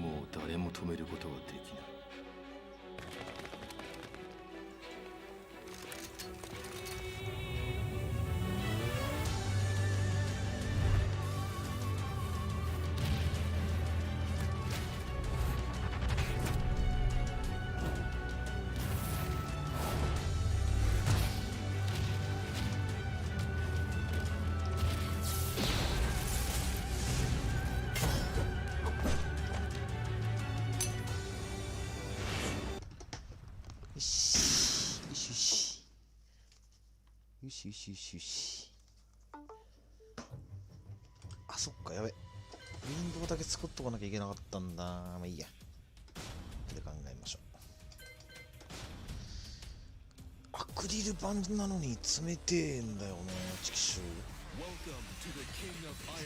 もう誰も止めることはできない。よしよしよしよし。あ、そっか、やべ。ウィンドウだけ作っとかなきゃいけなかったんだ。まあいいや。後で考えましょう。アクリル板なのに冷てえんだよな、チキショー。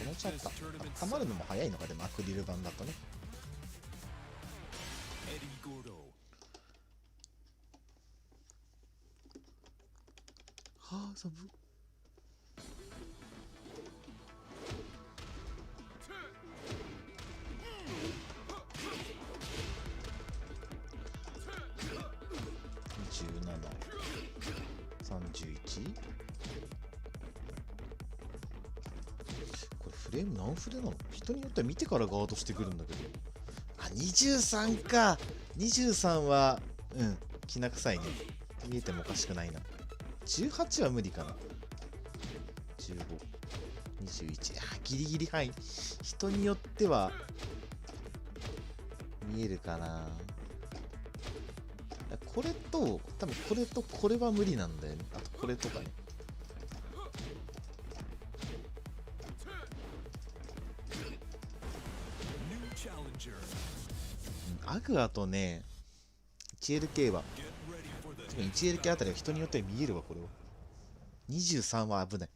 そのちゃった。温まるのも早いのか、でもアクリル板だとね。はあ、寒っ。27、31。これフレーム何フレなの？人によっては見てからガードしてくるんだけど。あ、23か。23は、きな臭いね。見えてもおかしくないな。18は無理かな。15、21。あ、ギリギリ範囲。人によっては見えるかな。これと、多分これとこれは無理なんだよね。あとこれとかね。アグアとね、1LK は、1LK あたりは人によっては見えるわ、これは。23は危ない。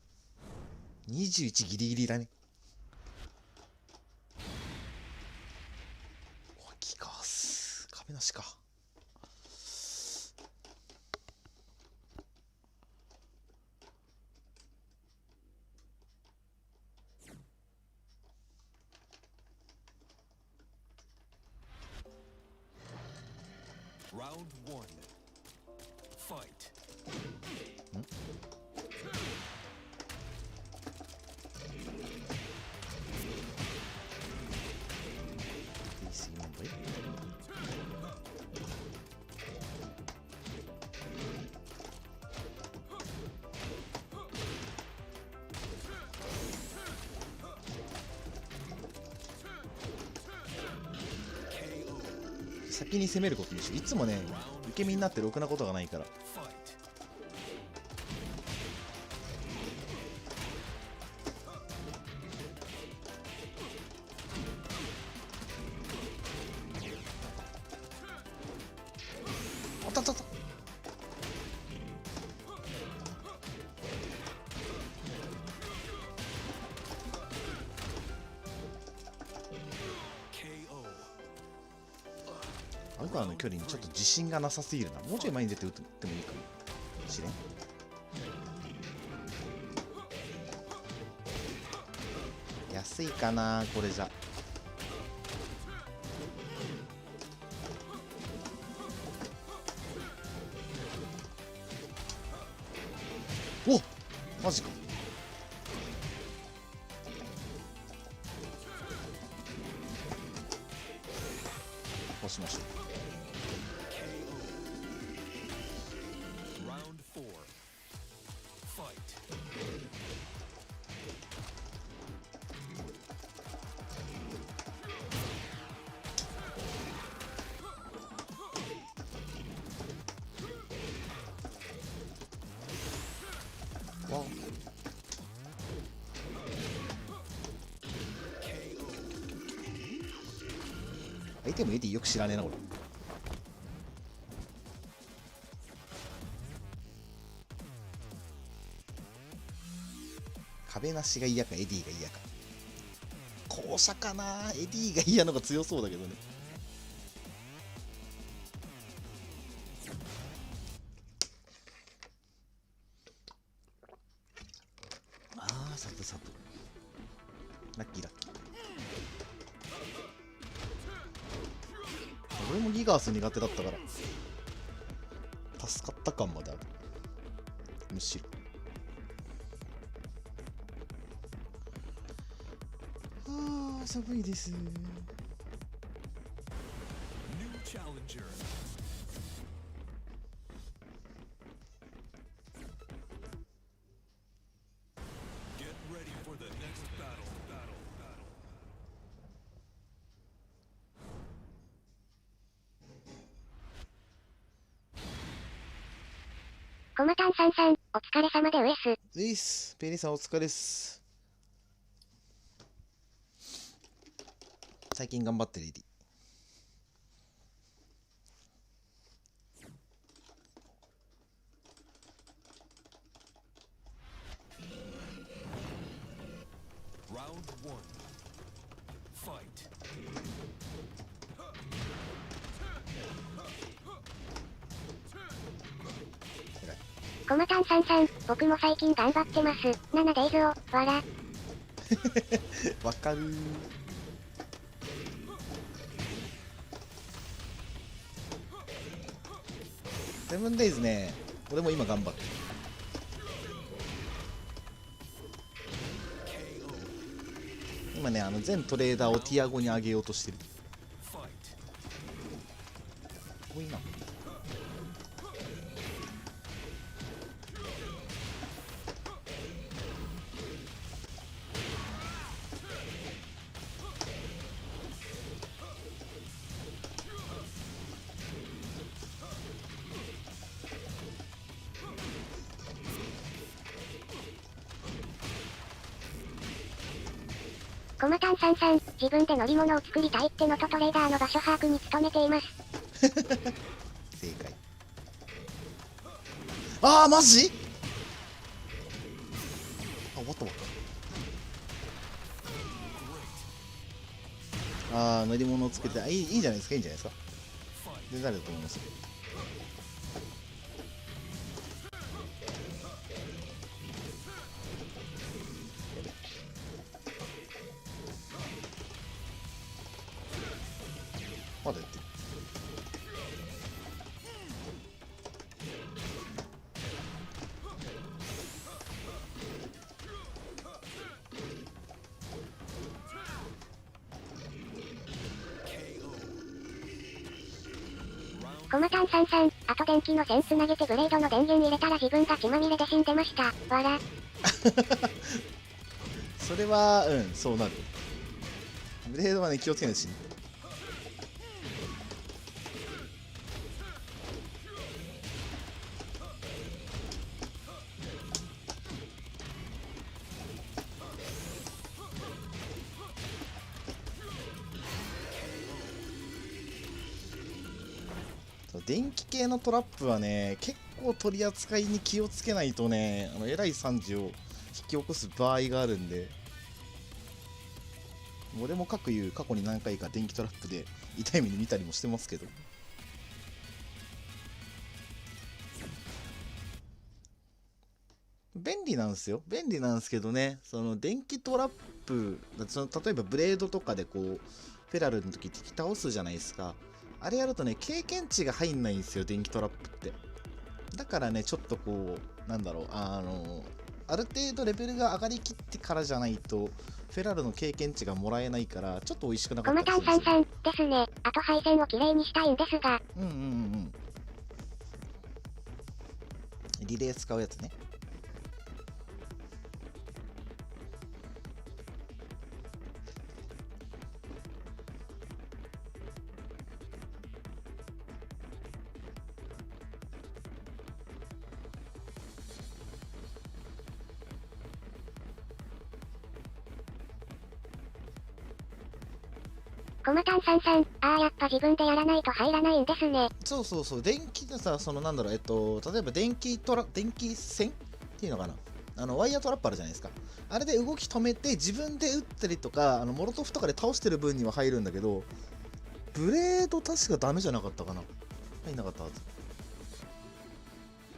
21ギリギリだね。キカース。壁なしか。Round 1. Fight. 先に攻めることにしよう。いつもね、受け身になってろくなことがないから。あったあったあった。アグアの距離にちょっと自信がなさすぎるな。もうちょい前に出て打ってもいいかもしれん。安いかなこれじゃ。おっマジか。こうしましょう。アイテムエディよく知らねえな俺。壁なしが嫌かエディが嫌か。後者かな。エディが嫌のが強そうだけどね。ああサプサプラッキーラッキー。俺もギガース苦手だったから助かった感まである。むしろ寒いです。コマタンさんさん、お疲れ様でウエス。ペリーさんお疲れっす。最近頑張ってるエディ。コマタンさんさん、僕も最近頑張ってます。7デイズを、わら。わかるー。セブンデイズね、俺も今頑張ってる。今ね、全トレーダーをティア5に上げようとしてる。多いな。コマタンさんさん、自分で乗り物を作りたいってのとトレーダーの場所把握に努めています。正解。ああ、マジ？あ、終わった終わった。ああ、乗り物を作りたい。いいじゃないですか、いいんじゃないですか。で、誰だと思います？まだやってる。コマタンさんさん、あと電気の線つなげてブレードの電源入れたら自分が血まみれで死んでました。わら。それは、そうなる。ブレードはね、気をつけないと死ぬ。電気系のトラップはね、結構取り扱いに気をつけないとね、えらい惨事を引き起こす場合があるんで、俺も過去に何回か電気トラップで痛い目に見たりもしてますけど。便利なんですよ。便利なんですけどね、その電気トラップ、例えばブレードとかでこう、フェラルの時敵倒すじゃないですか。あれやるとね、経験値が入んないんですよ、電気トラップって。だからね、ちょっとこう、なんだろう、ある程度レベルが上がりきってからじゃないと、フェラルの経験値がもらえないから、ちょっと美味しくなかコったマタンさんさんですね。あと配線をきれいにしたいんですが。リレー使うやつね。コマタンさんさん、やっぱ自分でやらないと入らないんですね。そうそうそう、電気でさ、なんだろう、例えば電気線っていうのかな、ワイヤートラップあるじゃないですか。あれで動き止めて自分で撃ったりとか、モロトフとかで倒してる分には入るんだけど、ブレード確かダメじゃなかったかな。入んなかったはず。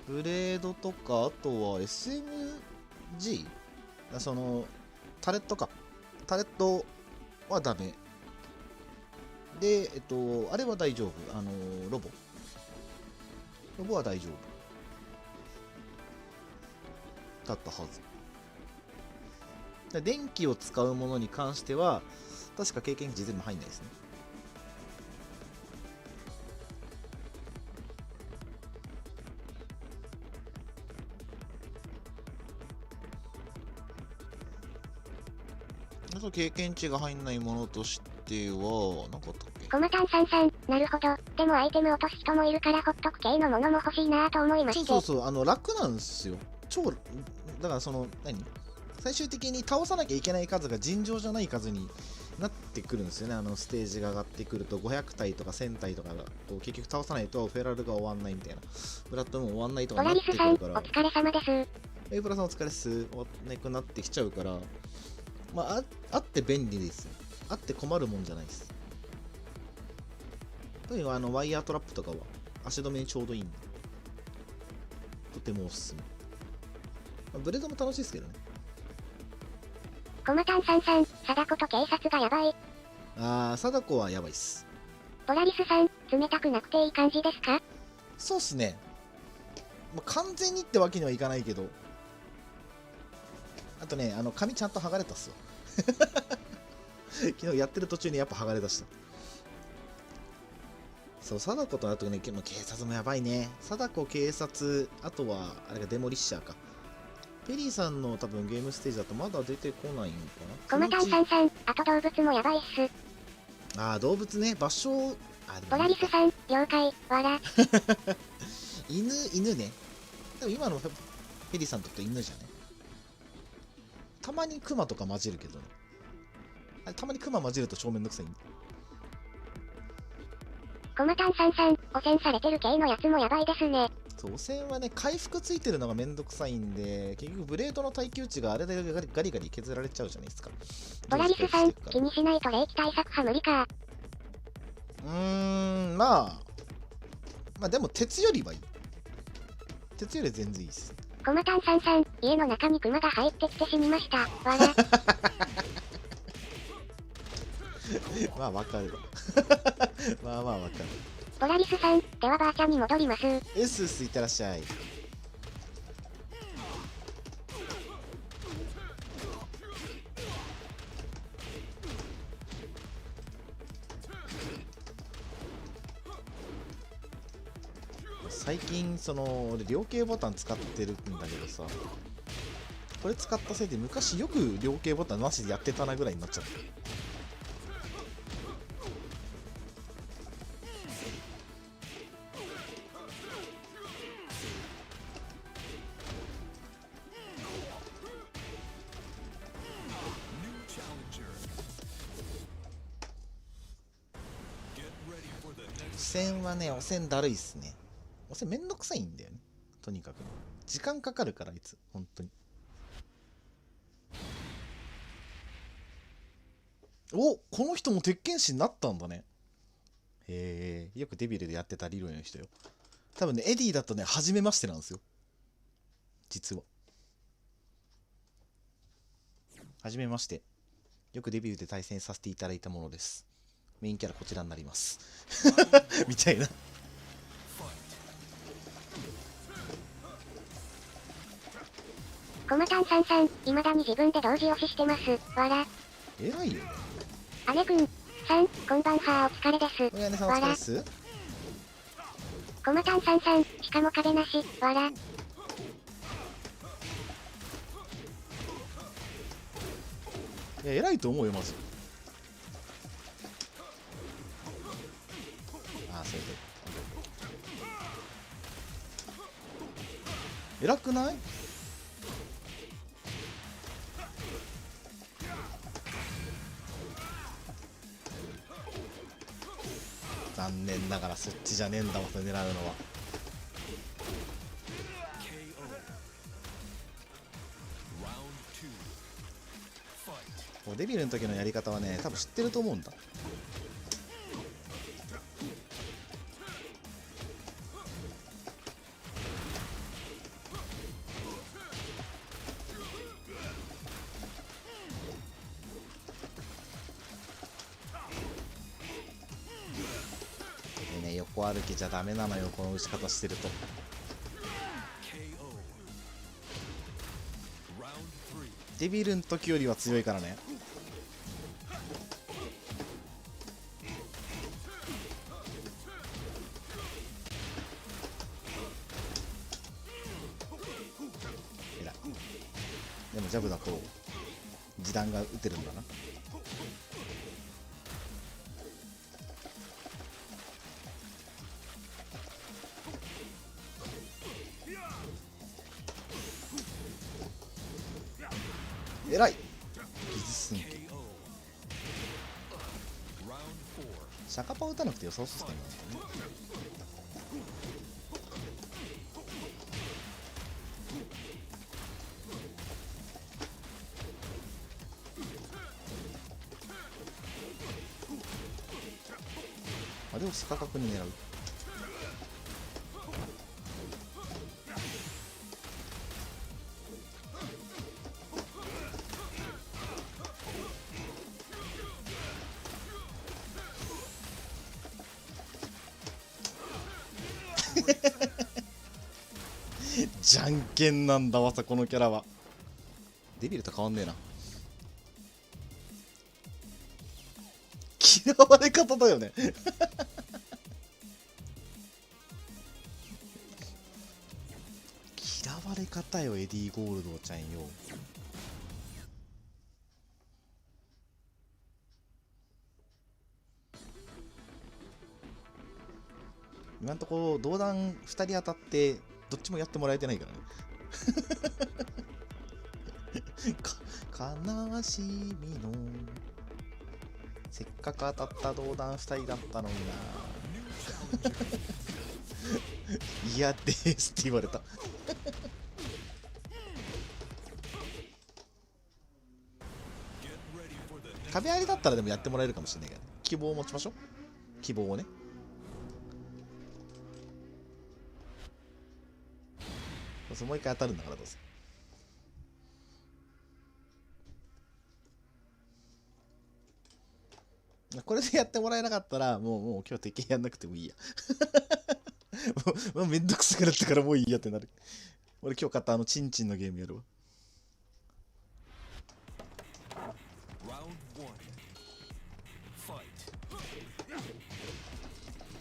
ブレードとか、あとは SMG？ タレットか。タレットはダメ。で、あれは大丈夫。ロボは大丈夫だったはず。電気を使うものに関しては確か経験値全部入んないですね。あと経験値が入んないものとしては何かあったっけ。コマタンさんさん、なるほど。でもアイテム落とす人もいるからほっとく系のものも欲しいなぁと思いまして。そう楽なんですよ。だから最終的に倒さなきゃいけない数が尋常じゃない数になってくるんですよね。ステージが上がってくると500体とか1000体とかを結局倒さないとフェラルが終わんないみたいな、ブラッドも終わんないとかなってくるから、ポラリスさんお疲れ様です。プラさんお疲れっす。終わんなくなってきちゃうから、あって便利です。あって困るもんじゃないです。というのはワイヤートラップとかは足止めにちょうどいいんで、とてもおすすめ。ブレードも楽しいですけどね。コマタンさんさん、貞子と警察がやばい。貞子はやばいっす。ポラリスさん、冷たくなくていい感じですか？そうっすね。完全にってわけにはいかないけど、あとね、髪ちゃんと剥がれたっすよ。昨日やってる途中にやっぱ剥がれだした。そう、貞子とあとね、警察もやばいね。貞子、警察、あとは、あれがデモリッシャーか。ペリーさんの多分ゲームステージだとまだ出てこないのかな。コマタンさんさん、あと動物もやばいっす。動物ね、場所、ポラリスさん、了解、わら。犬ね。でも今のペリーさんとって犬じゃね。たまにクマとか混じるけどね。たまにクマ混じると超めんどくさい。コマタンさんさん、汚染されてる系のやつもやばいですね。そう、汚染はね、回復ついてるのがめんどくさいんで、結局ブレードの耐久値があれでガリガリ削られちゃうじゃないですか。ポラリスさん、気にしないと冷気対策派無理か。でも鉄よりはいい。鉄より全然いいです。コマタンさんさん、家の中にクマが入ってきて死にました。わら。わかるわ。わかる。ポラリスさん、ではバーチャに戻ります。いってらっしゃい。最近俺両形ボタン使ってるんだけどさ、これ使ったせいで昔よく両形ボタンなしでやってたなぐらいになっちゃった。汚染だるいっすね。汚染めんどくさいんだよね。とにかく時間かかるから、あいつ本当に。この人も鉄拳士になったんだね。へえ、よくデビルでやってたリロイの人よ。多分ね、エディだとね、初めましてなんですよ、実は。初めまして。よくデビルで対戦させていただいたものです。メインキャラこちらになりますみたいな。コマタンさんさん、未だに自分で同時押ししてます。わら。偉いよね。姉くんさん、こんばんは、お疲れです。お姉さんお疲れっす。コマタンさんさん、しかも壁なし。わら。偉いと思うよ、マジ。それで偉くない？残念ながらそっちじゃねえんだわ、それ狙うのは。デビルの時のやり方はね、多分知ってると思うんだ。こ歩きじゃダメなのよ、この打ち方してると。 KO. Round 3. デビルの時よりは強いからね。えらい。でもジャブだと時短が打てるんだな。えらい。技術神経。 KO. Round 4. シャカパン打たなくて良さそうですね。あれを逆角に狙う。じゃんけんなんだわさ、このキャラは。デビルと変わんねえな。嫌われ方だよね。嫌われ方よ、エディ・ゴールドちゃんよ。今んところ同弾2人当たってどっちもやってもらえてないからね。悲しみのせっかく当たった同弾2人だったのにな。嫌ですって言われた。壁ありだったらでもやってもらえるかもしれないけど、希望を持ちましょう。希望をね。もう一回当たるんだからどうせ。これでやってもらえなかったらもう今日敵やんなくてもいいや。もうめんどくさくなったからもういいやってなる。俺今日買ったチンチンのゲームやるわ。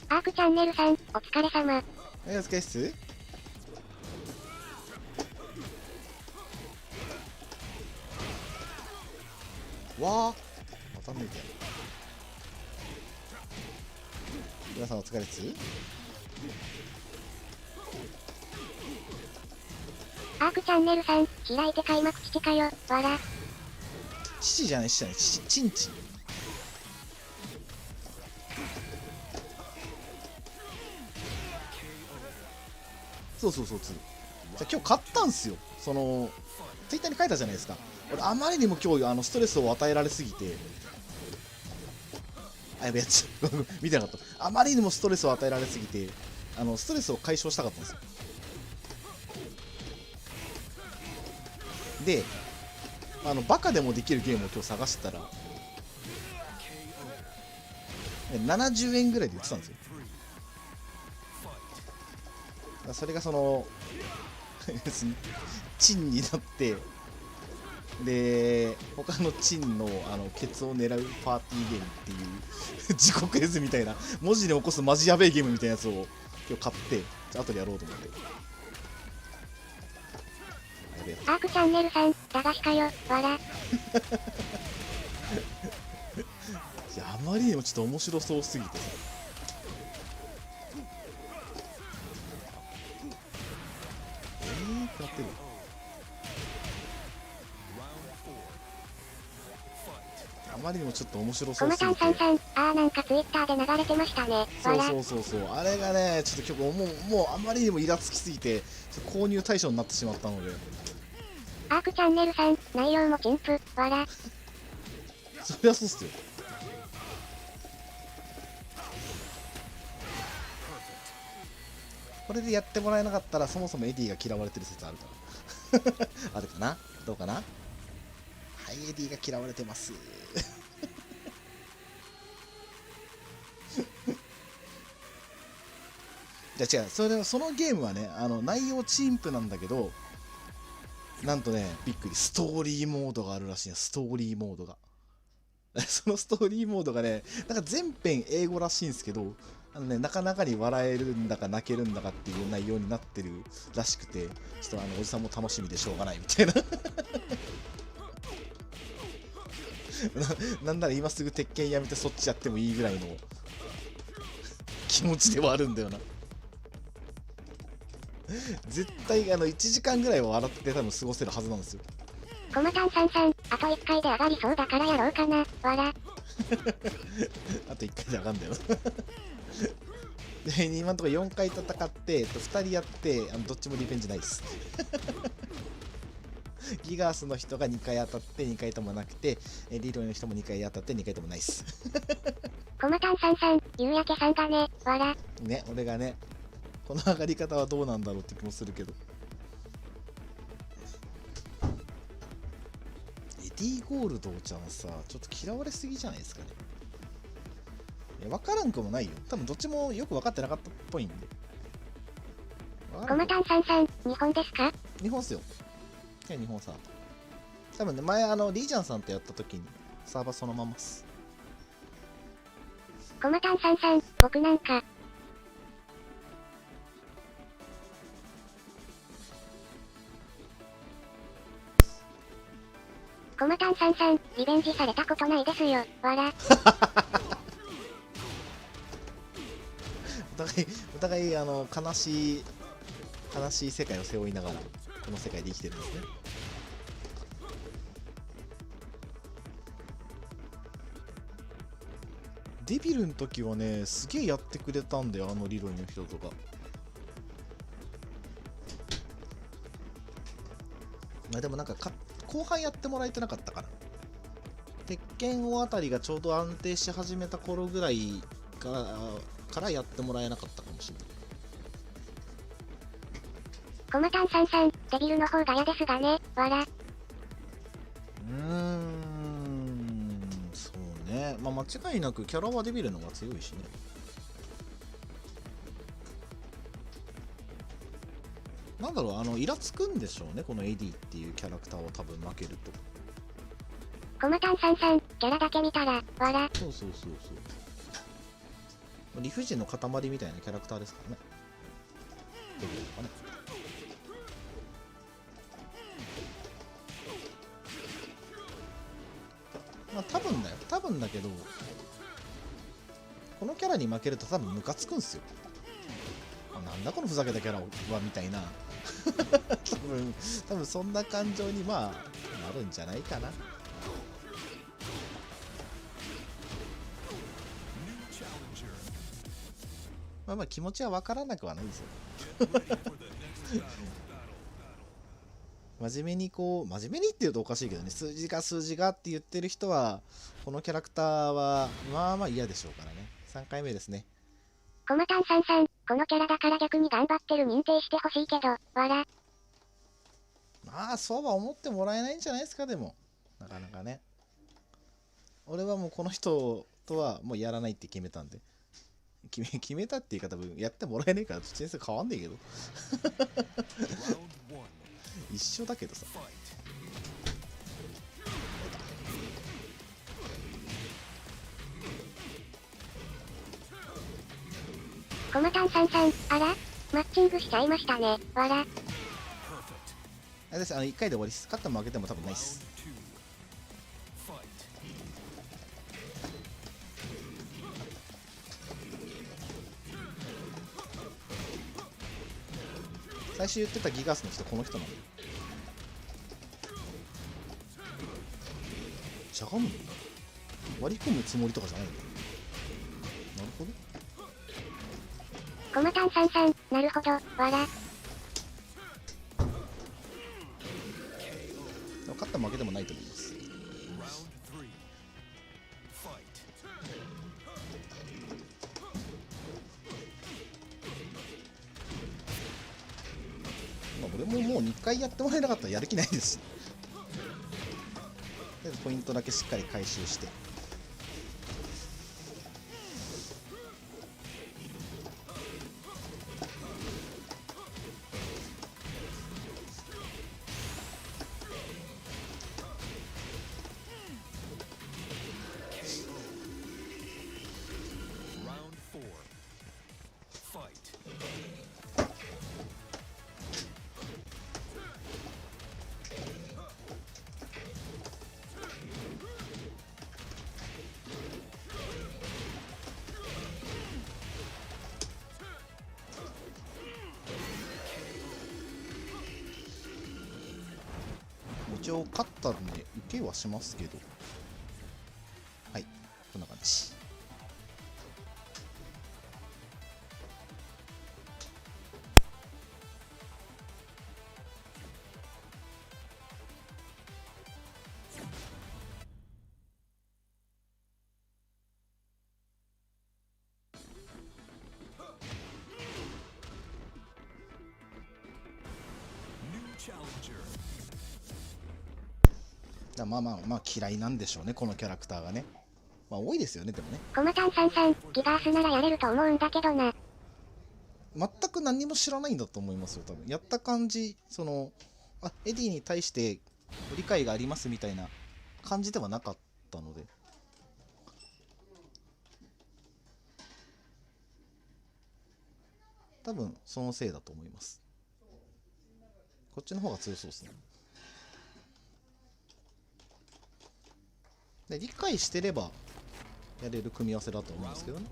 アークチャンネルさん、お疲れ様。はい、お疲れっす。わあ、当たんねえけど。皆さんお疲れっす。アークチャンネルさん、開いて開幕父かよ、わら。父じゃない、父じゃない、チンチン。そうそうそう、じゃあ今日買ったんすよ。ツイッターに書いたじゃないですか。俺あまりにも今日ストレスを与えられすぎて、あ、やべやつ見てなかった。あまりにもストレスを与えられすぎて、ストレスを解消したかったんですよ。で、バカでもできるゲームを今日探してたら70円ぐらいで売ってたんですよ。それがチンになって、で他のチンのケツを狙うパーティーゲームっていう地獄絵図みたいな文字で起こすマジやべえゲームみたいなやつを今日買って後でやろうと思って。アークチャンネルさん、駄菓子かよ、わら。いや、あまりにもちょっと面白そうすぎてさ。ってなってる。あまりにもちょっと面白そうすぎて。コマタンさん、なんかツイッターで流れてましたね。そうあれがね、ちょっと今日もうあまりにもイラつきすぎて購入対象になってしまったので。アークチャンネルさん、内容も陳腐、わら。そりゃそうっすよ。これでやってもらえなかったらそもそもエディが嫌われてる説あるからあるかな、どうかな。はい、エディが嫌われてますじゃあ違う、そのゲームはね、内容陳腐なんだけど、なんとね、びっくり、ストーリーモードがあるらしいよ、ストーリーモードが。そのストーリーモードがね、なんか全編英語らしいんですけど、なかなかに笑えるんだか泣けるんだかっていう内容になってるらしくて、ちょっとおじさんも楽しみでしょうがないみたいな。なんなら今すぐ鉄拳やめてそっちやってもいいぐらいの気持ちではあるんだよな。絶対1時間ぐらいは笑って多分過ごせるはずなんですよ。コマタンさんさん、あと1回で上がりそうだからやろうかな、わら。あと1回で上がんだよ。で、今のところ4回戦って、2人やって、どっちもリベンジないです。ギガースの人が2回当たって2回ともなくて、リロイの人も2回当たって2回ともないっす。コマタンさんさん、夕焼けさんがね、わら。ね、俺がね、この上がり方はどうなんだろうって気もするけど。エディゴールドちゃんさ、ちょっと嫌われすぎじゃないですかね。いや、分からんくもないよ。多分どっちもよく分かってなかったっぽいんで。コマタンさんさん、日本ですか？日本っすよ。いや、日本さ。多分ね、前リージャンさんとやった時にサーバーそのままっす。コマタンさんさん、僕なんか。コマタンさんさん、リベンジされたことないですよ、わら。お互い悲しい世界を背負いながらこの世界で生きてるんですね。デビルの時はね、すげえやってくれたんだよ、リロイの人とか。まあでもなんか後半やってもらえてなかったかな。鉄拳王あたりがちょうど安定し始めた頃ぐらいからやってもらえなかったかもしれない。コマタンさんさん、デビルの方が嫌ですがね、わら。そうね。まあ間違いなくキャラはデビルの方が強いしね。なんだろう、イラつくんでしょうね、このエディっていうキャラクターを多分負けると。コマタンさんさん、キャラだけ見たら、わら。そう。理不尽の塊みたいなキャラクターですからね。デビルとかね。まあ多分だけど、このキャラに負けると多分ムカつくんすよ。なんだこのふざけたキャラはみたいな。多分そんな感情になるんじゃないかな。まあ気持ちは分からなくはないですよ。真面目にって言うとおかしいけどね、数字がって言ってる人はこのキャラクターはまあ嫌でしょうからね。3回目ですね。コマタンさんさん、このキャラだから逆に頑張ってる認定してほしいけど、わら。まあそうは思ってもらえないんじゃないですか。でもなかなかね、俺はもうこの人とはもうやらないって決めたんで、決めたっていうか多分やってもらえねえから先生変わんねえけど。一緒だけどさ。コマタンさんさん、あら？マッチングしちゃいましたね、わら。私1回で終わりです。勝っても負けても多分ないっす。最初言ってたギガスの人この人なんだよ。しゃがむの？割り込むつもりとかじゃないの？なるほど。コマタンさんさん、なるほど、わら。でも勝った負けでもないと思います。俺ももう2回やってもらえなかったらやる気ないです。とりあえずポイントだけしっかり回収して。一応勝ったんで受けはしますけど、はい、こんな感じ。まあまあまあ嫌いなんでしょうね、このキャラクターがね。まあ多いですよね、でもね。コマタンさんさん、ギガースならやれると思うんだけどな。全く何も知らないんだと思いますよ、多分。やった感じ、エディに対して理解がありますみたいな感じではなかったので。多分そのせいだと思います。こっちの方が強そうですね。で理解してればやれる組み合わせだと思うんですけどね。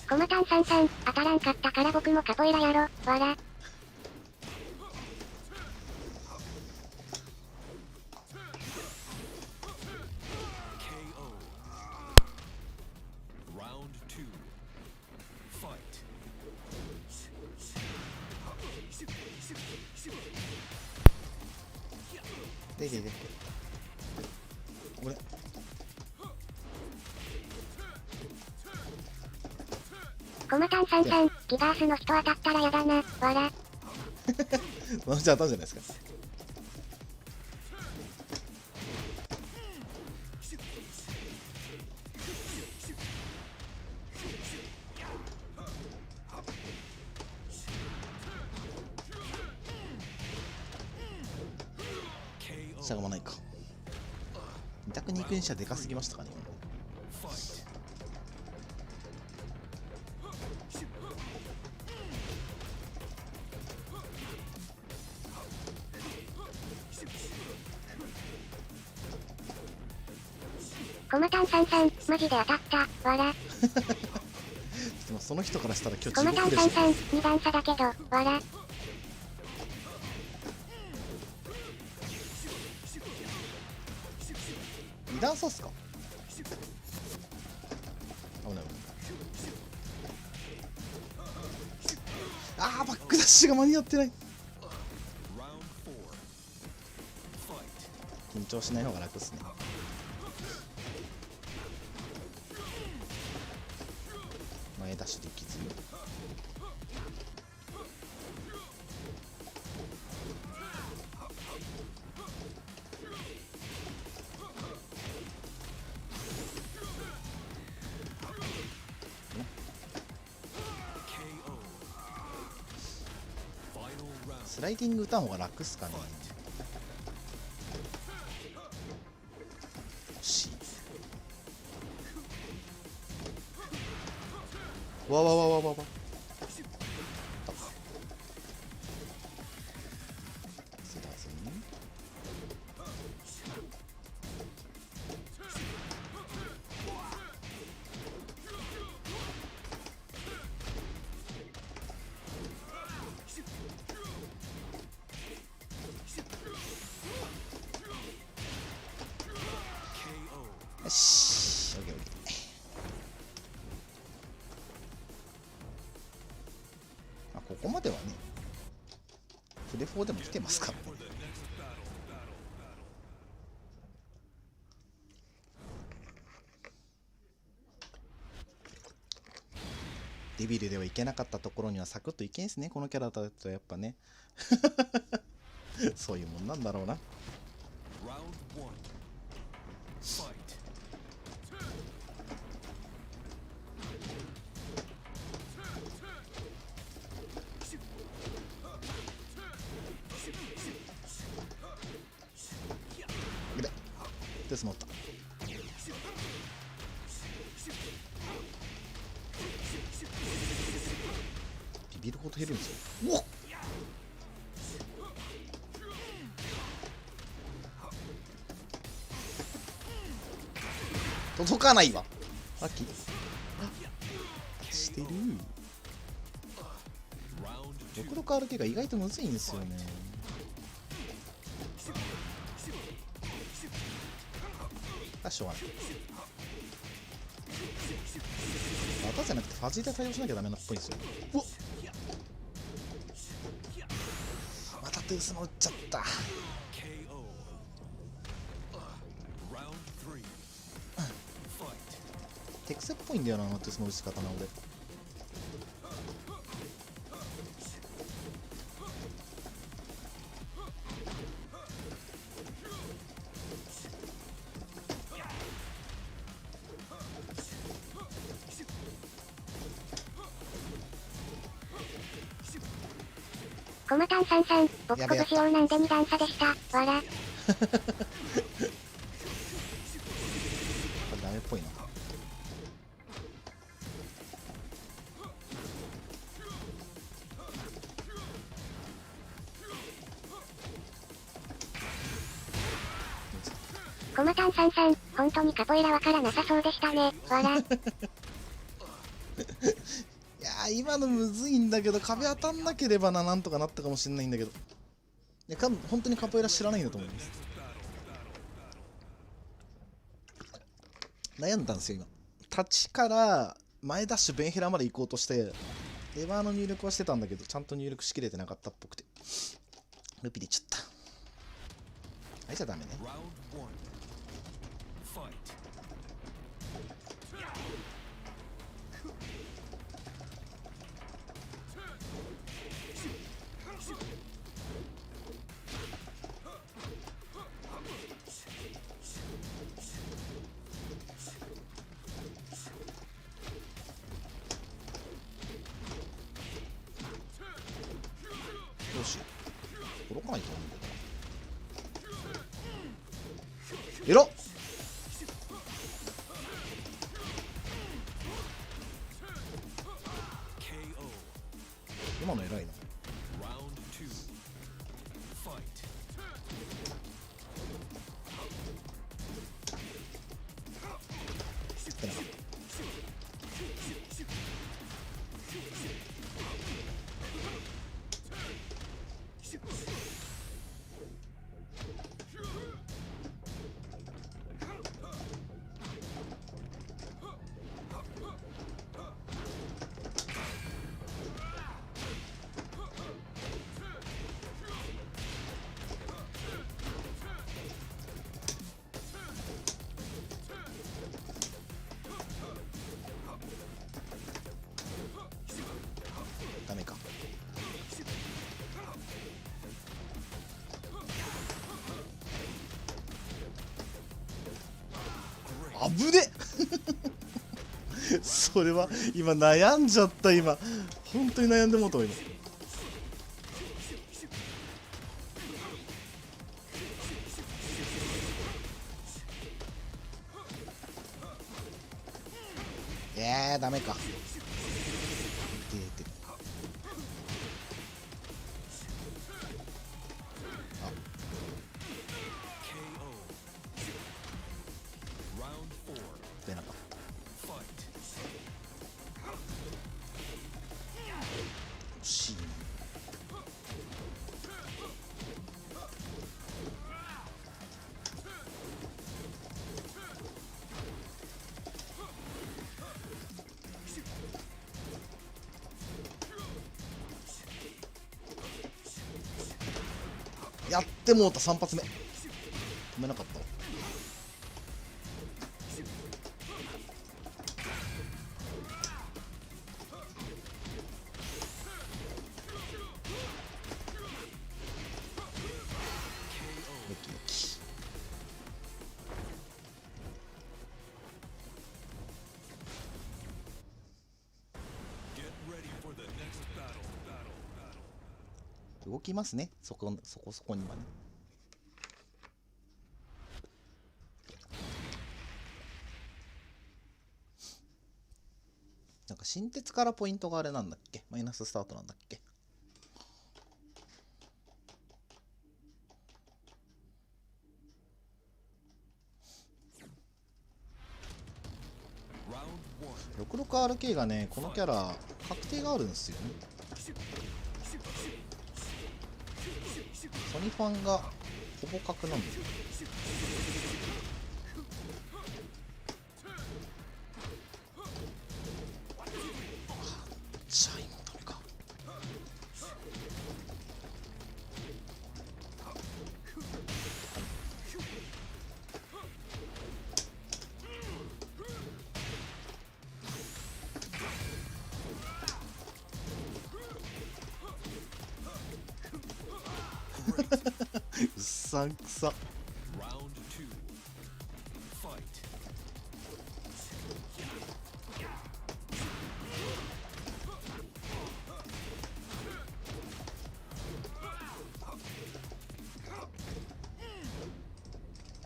コマタンさんさん、当たらんかったから僕もカポエラやろ、わら。でこれコマタンさんさん、ギガースの人当たったらやだな、わら。じゃあ当たるじゃないですか。しゃがまないか。二択に行くにしてはでかすぎましたかね。コマタンさんさん、マジで当たった、わら。でもその人からしたら今日コマタンさんさん、2段差だけど、わら。2段差っすか。危ない。バックダッシュが間に合ってない。緊張しない方が楽っすね。前ダッシュできずよ。スライディング打たん方が楽っすかね。わわわわわわ。よし、オッケーオッケー。ここまではね、プレ4でも来てますからね。デビルではいけなかったところにはサクッといけんすね、このキャラだとやっぱね。そういうもんなんだろうな。デス持った。ビビるほど減るんですよ。おっ、届かないわ。ラッキー。66RK が意外とむずいんですよね。しょうがない。技じゃなくてファジーで対応しなきゃダメなっぽいんですよ。うわっ、またトゥースも打っちゃった。テクセっぽいんだよな、トゥースの打ち方なので。コマタンさんさん、ボッコブ仕様なんで2段差でした。わら。これダメっぽいな。コマタンさんさん、本当にカポエラわからなさそうでしたね。わら。いやー、今のむずいんだけど、壁当たんなければなんとかなったかもしれないんだけど。いや、本当にカポエラ知らないんだと思います。悩んだんですよ、今。立ちから前ダッシュベンヘラまで行こうとして、レバーの入力はしてたんだけど、ちゃんと入力しきれてなかったっぽくて。ルピでいっちゃった。あいつはダメね。よし、届かないと思うんだよな。エロっ、今の偉いな。出なかった。ダメか。あぶねそれは今悩んじゃった。今本当に悩んでもうたわ今。ダメか。出てる。あ、出なかった。惜しい。やってもうた。3発目止めなかったわ。よきよき。動きますね、そこにはね。なんか新鉄からポイントがあれなんだっけ、マイナススタートなんだっけ。66RK がね、このキャラ確定があるんですよね。ソニファンがほぼ角なんだよ。じゃあ今ダメか。うっさんくさ。Round 2. Fight.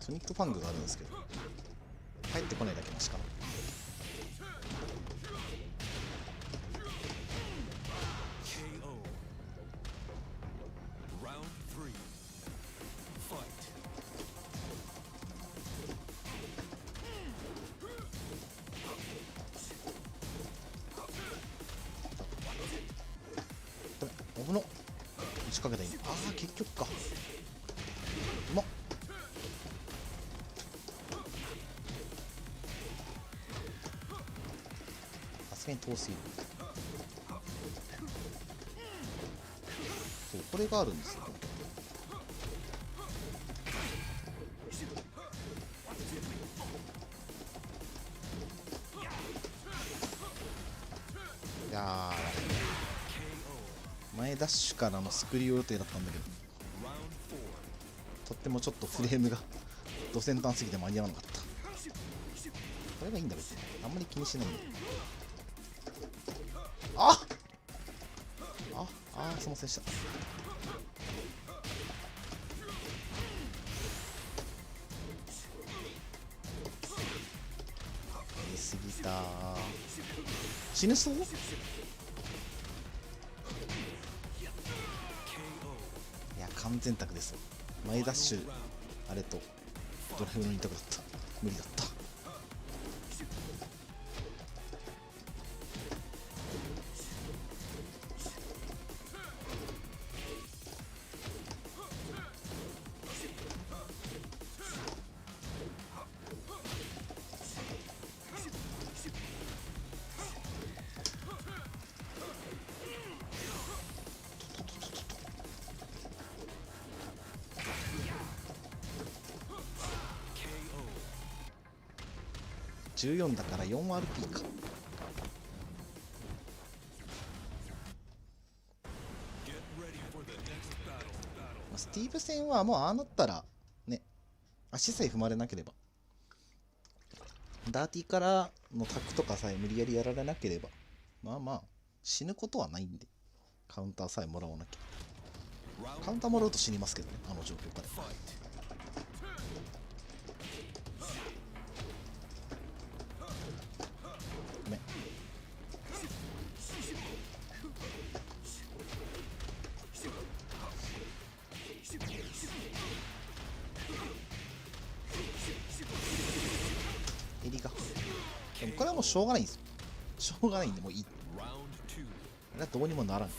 ソニックファングがあるんですけど入ってこないだけマシかな。KO. Round 3. Fight. 危なっ。打ちかけた今。ああ結局か。うまっ。さすがに遠すぎる。そうこれがあるんですよ。いやー前ダッシュからのスクリュー予定だったんだけど、 Round 4. とってもちょっとフレームがド先端すぎて間に合わなかった。これがいいんだ別にあんまり気にしないんで。あすいませんでした。やりすぎたー。死ぬそう。いや完全卓ですよ。前ダッシュあれとドライブの2択だった。無理だった。14だから 4RP か。 Get ready for the next battle. スティーブ戦はもうああなったらね、足さえ踏まれなければ、ダーティーからのタクとかさえ無理やりやられなければまあまあ死ぬことはないんで、カウンターさえもらわなきゃ。カウンターもらうと死にますけどね、あの状況から。 Fight. ごめん。襟がでもこれはもうしょうがないんですよ。しょうがないんでもういい。 Round 2. あれはどうにもならん。 Fight.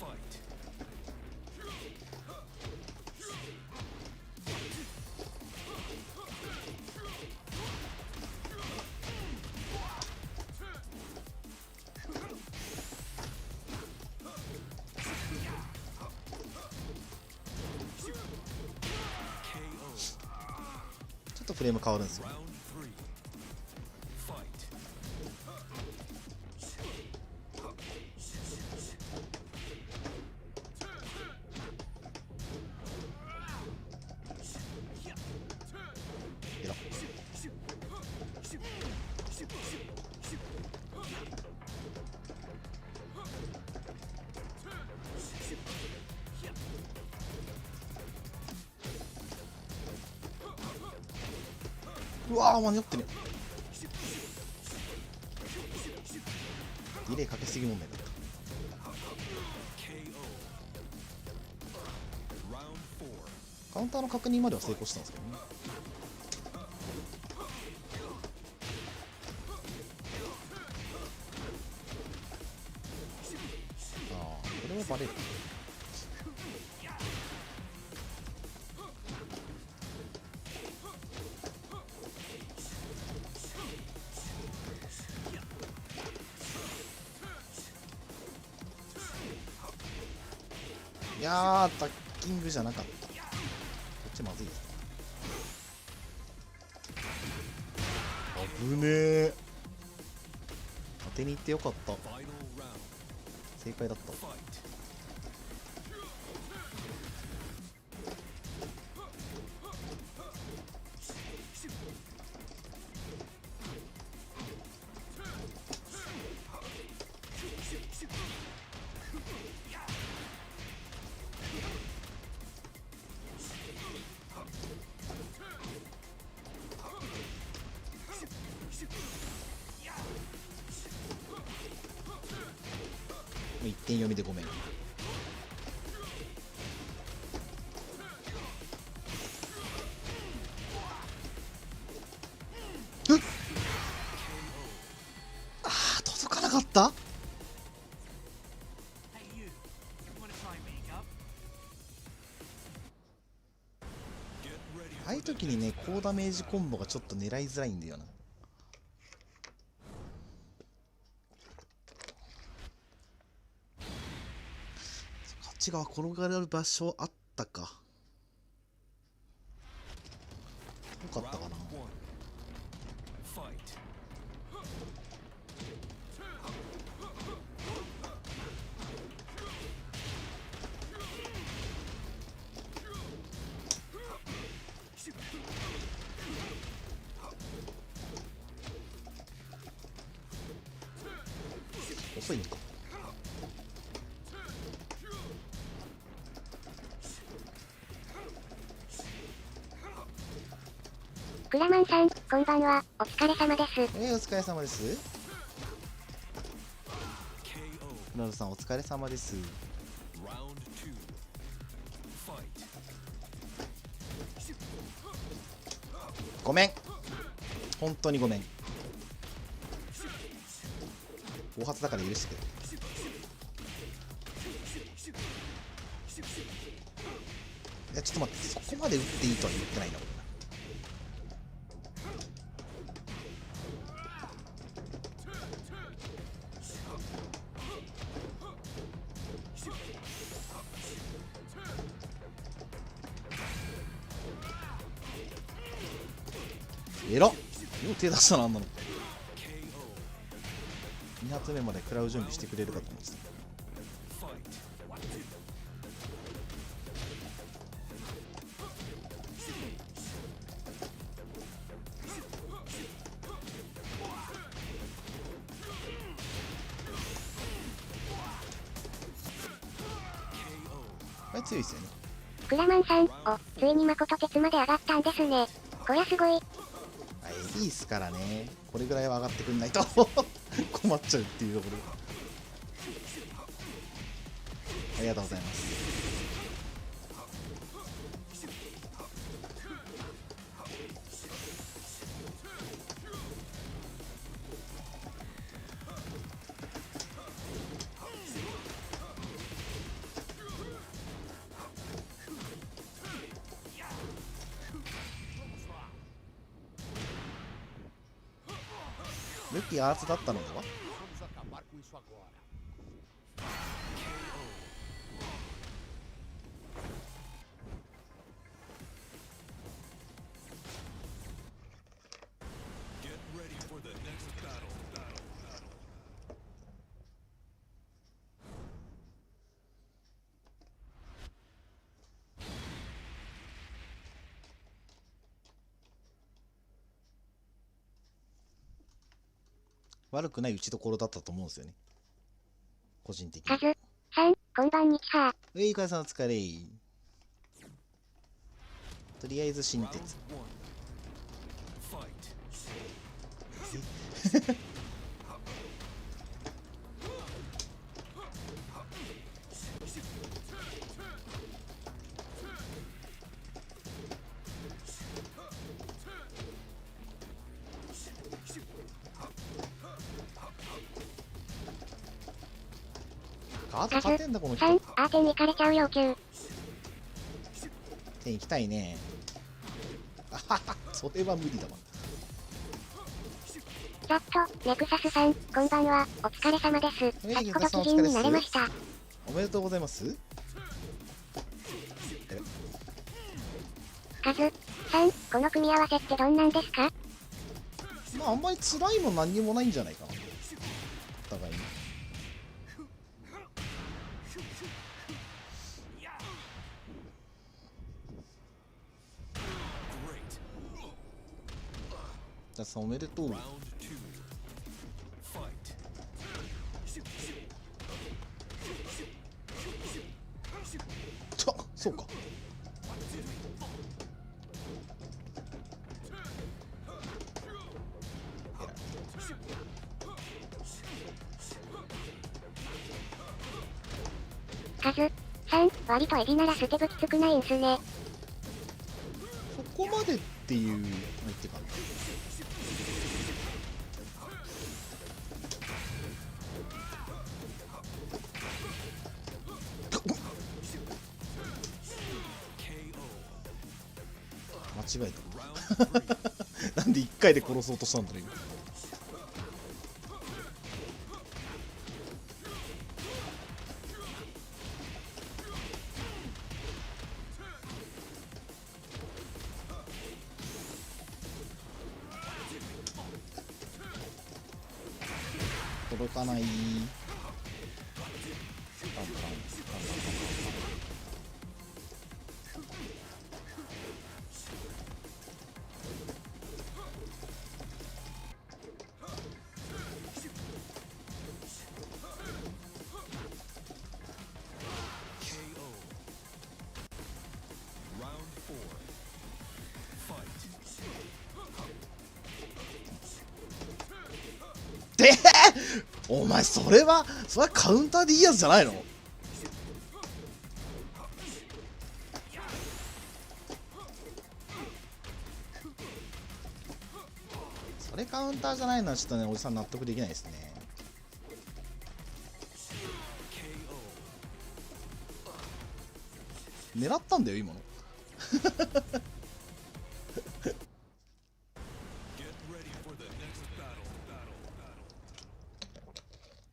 ちょっとフレーム変わるんですよ。 Round 3. Fight. いろうわー間に合ってね。ディレイかけすぎ問題だった。 KO. Round 4. カウンターの確認までは成功したんですけどね。ああこれはバレる。いやータッキングじゃなかった。こっちまずいです。危ねえ。当てに行ってよかった。正解だった。1点読みでごめん。届かなかった。ああいう時にね、高ダメージコンボがちょっと狙いづらいんだよな。こっち側転がる場所あったか。遠かったかな。遅いんか。クラマンさん、こんばんは。お疲れ様です。お疲れ様です。クラウドさんお疲れ様です。ごめん。本当にごめん。暴発だから許してくれ。いやちょっと待って、そこまで打っていいとは言ってないな俺な。えらっ、よう手出したな、あんなの。2発目まで食らう準備してくれるかと思ってた。これ強いですよね。クラマンさん、ついに誠鉄まで上がったんですね。こりゃすごい。エディースからね、これぐらいは上がってくんないと困っちゃうっていうところ。ありがとうございます。ルキアーツだったのでは。悪くない打ちどころだったと思うんですよね、個人的に。カズさん、こんばんにちは。いかさんお疲れ。とりあえず新鉄。ガード勝てんだこの人。さん、アーテン行かれちゃう要求。点行きたいね。あはは、それは無理だわ。ざっと、ネクサスさん、こんばんは。お疲れ様です。先ほど基準になれました。おめでとうございます。カズさん、この組み合わせってどんなんですか？まああんまり辛いも何にもないんじゃないかな、お互いに。じゃあさんおめでとう。そうか。カズさん、割とエビなら捨てぶきつくないんすね。そこまでっていう相手かな。間違えた。なんで1回で殺そうとしたんだろう今。届かない。でお前それはカウンターでいいやつじゃないの？それカウンターじゃないのはちょっとねおじさん納得できないですね。狙ったんだよ今の。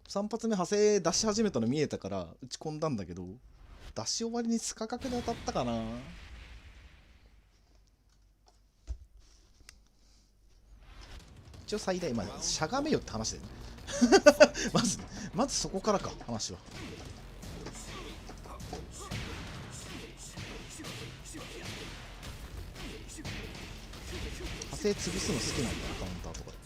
3発目派生出し始めたの見えたから打ち込んだんだけど、出し終わりにスカ角で当たったかな。一応最大まあしゃがめよって話で、ね、まずそこからか話は。派生潰すの好きなんだな、カウンターとかで。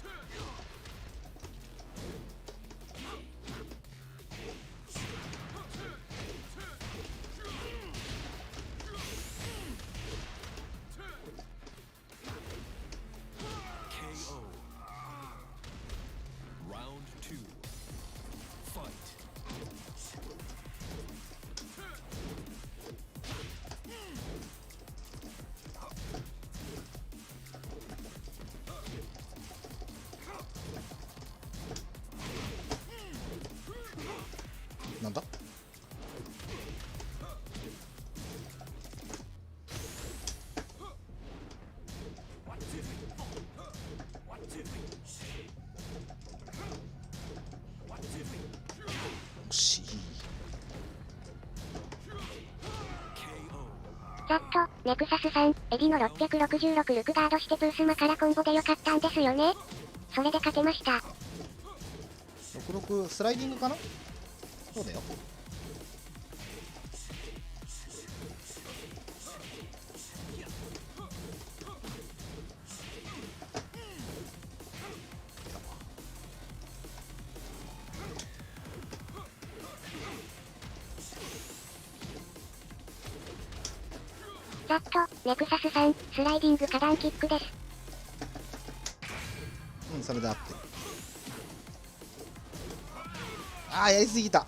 なんだ？惜しい。ざっと、ネクサスさん、エビの666ルクガードしてプースマからコンボでよかったんですよね。それで勝てました。66スライディングかな？そうだよ。ざっと、ネクサスさん、スライディング下段キックです。うん、それで合ってる。ああ、やりすぎた。や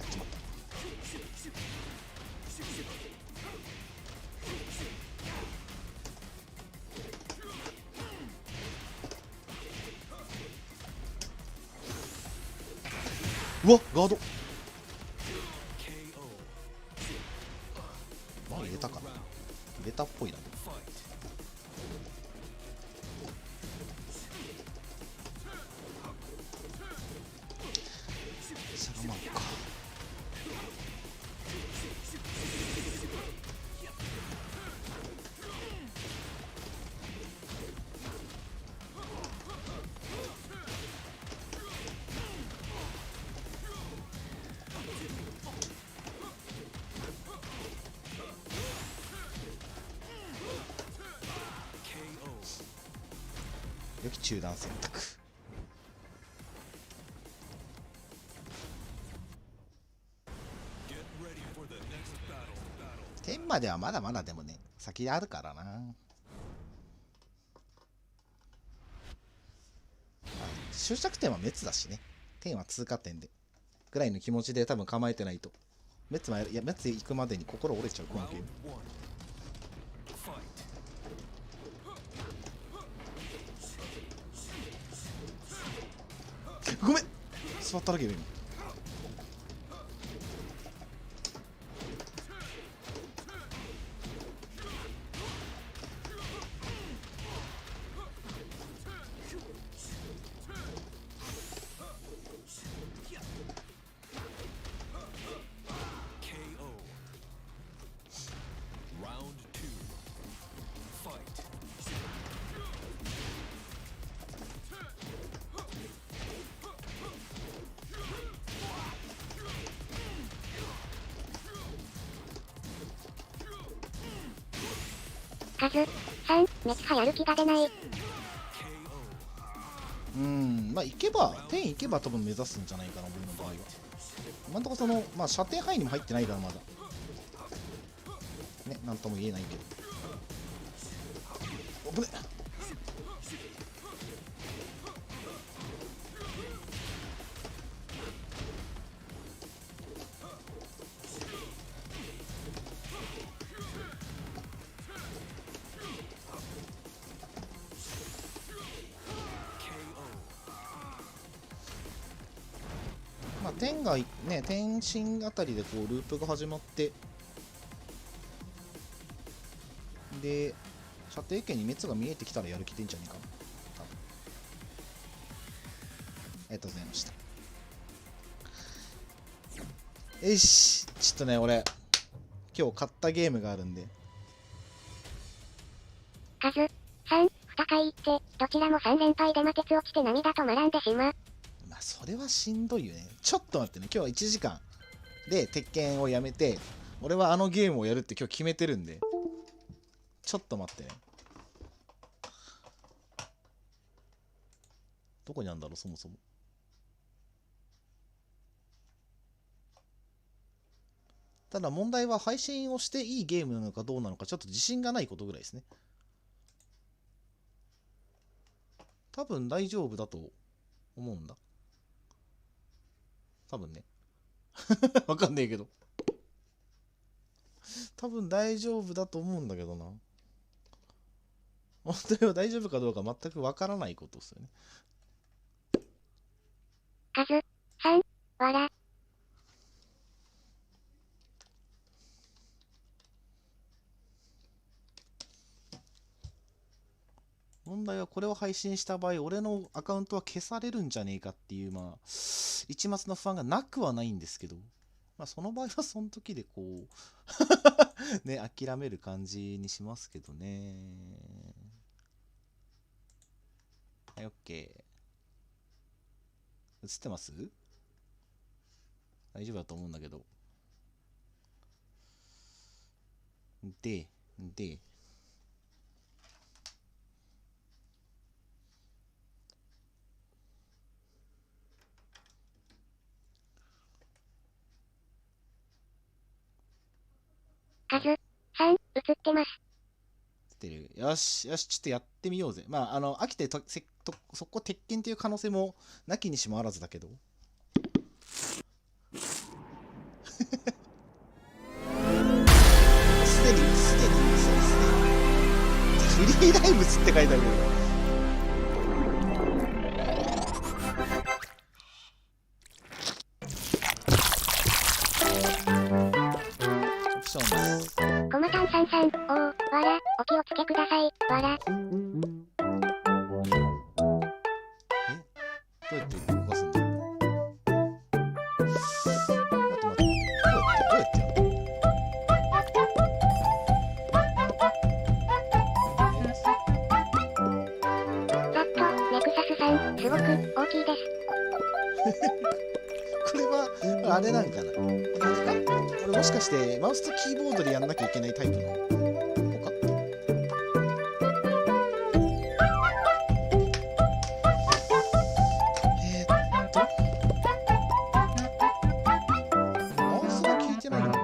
っちまった。うわ、ガード。まあ入れたかな。ベタっぽいな。シャラマンか。良き中断選択。天まではまだまだでもね、先あるからな。終着点は滅だしね。天は通過点で。ぐらいの気持ちで多分構えてないと。滅行くまでに心折れちゃう、このゲーム。ごめん座っただけで今。カズさん、めっちゃやる気が出ない。まあ行けば、天行けば多分目指すんじゃないかな、僕の場合は。今んとこその、まあ射程範囲にも入ってないからまだ。ね、なんとも言えないけど。おぶね。まあ、天がね、天心あたりでこうループが始まって、で射程圏に滅が見えてきたらやる気でいいんじゃないかな。多分ありがとうございました。よし、ちょっとね、俺今日買ったゲームがあるんで。カズさん、2回行ってどちらも3連敗で魔鉄落ちて涙止まらんでしま。まあそれはしんどいよね。ちょっと待ってね、今日は1時間で鉄拳をやめて、俺はあのゲームをやるって今日決めてるんで、ちょっと待ってね。どこにあるんだろう、そもそも。ただ問題は配信をしていいゲームなのかどうなのかちょっと自信がないことぐらいですね。多分大丈夫だと思うんだ。多分ね。わかんねえけど。多分大丈夫だと思うんだけどな。本当に大丈夫かどうか全くわからないことですよね。カズさん、わら。問題はこれを配信した場合、俺のアカウントは消されるんじゃねえかっていう、まあ、一末の不安がなくはないんですけど、まあ、その場合はその時でこう、ね、諦める感じにしますけどね。はい、OK。映ってます？大丈夫だと思うんだけど。で、カズさん、映ってます。映ってる。よし、よし、ちょっとやってみようぜ。まあ、飽きてそこ鉄拳っていう可能性もなきにしもあらずだけど。すでにフリーライブスって書いてあるけど。コマタンさんさん、ん、わら、お気をつけください、わら。どうやって動かすんだ。待って待って、どうやってやるの。ざっと、ネクサスさん、すごく大きいです。これはあれなんかな。あれか、これもしかしてマウスとキーボードでやんなきゃいけないタイプの子か。マウスが効いてないので、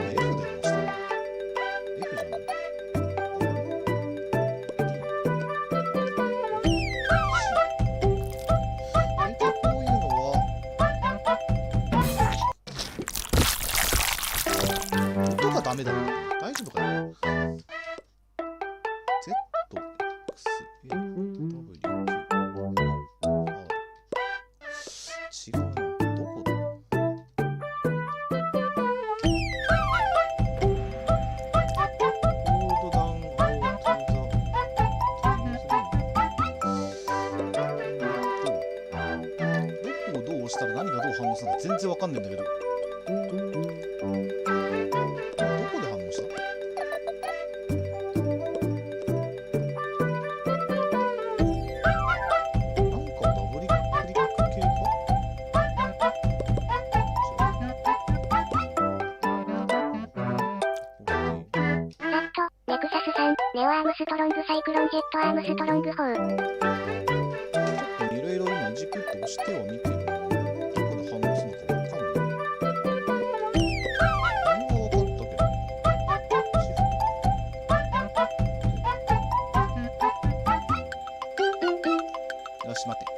F で押したの F じゃない。大体こういうのは音がダメだな。大丈夫かな。 Z、X、A、W、Q、R。違うな。どこだ。ホールドダウンアロートゥザどこをどう押したら何がどう反応するのか全然わかんないんだけど。どこで反応した。なんかダブルクリック系か。ざっと、ネクサスさん、ネオアームストロングサイクロンジェットアームストロング砲。ちょっといろいろ今いじくって押しては見てるんだけど、どこで反応するのかわかんない。反応は分かったけど。シフト。よし、待って。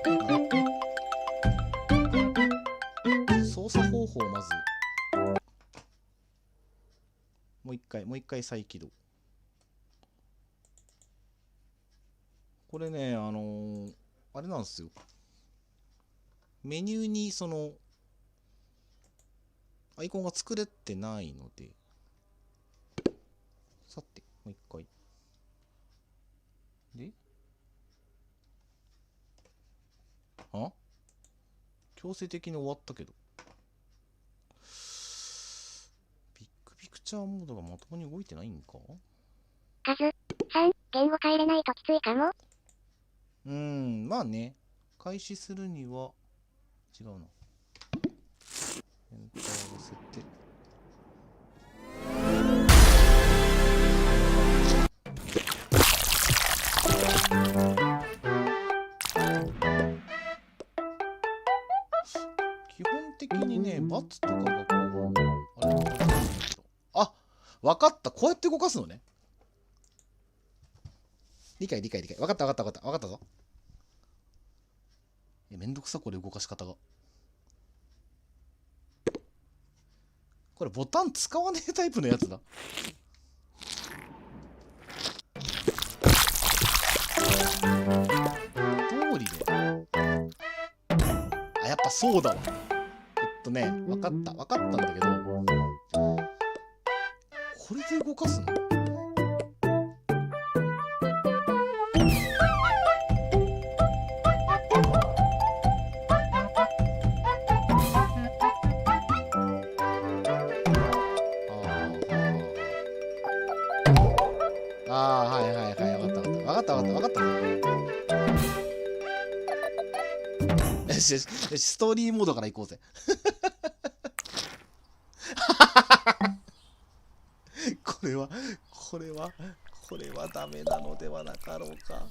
操作方法をまず。もう一回再起動。これね、あれなんですよ。メニューにそのアイコンが作れてないので、さて、もう一回。で、強制的に終わったけど。ビッグピクチャーモードがまともに動いてないんか。カズさん、言語変えれないときついかも。まあね。開始するには、違うな。エンターを押せて。基本的にね、バツとかがこう、あれなんだけど。あ、わかった。こうやって動かすのね。理解。わかったぞ。めんどくさ、これ動かし方が。これボタン使わねえタイプのやつだ。通りで。あ、やっぱそうだわ。わかったんだけど、これで動かすの？はい、わかった。よし、ストーリーモードから行こうぜ。これはダメなのではなかろうか。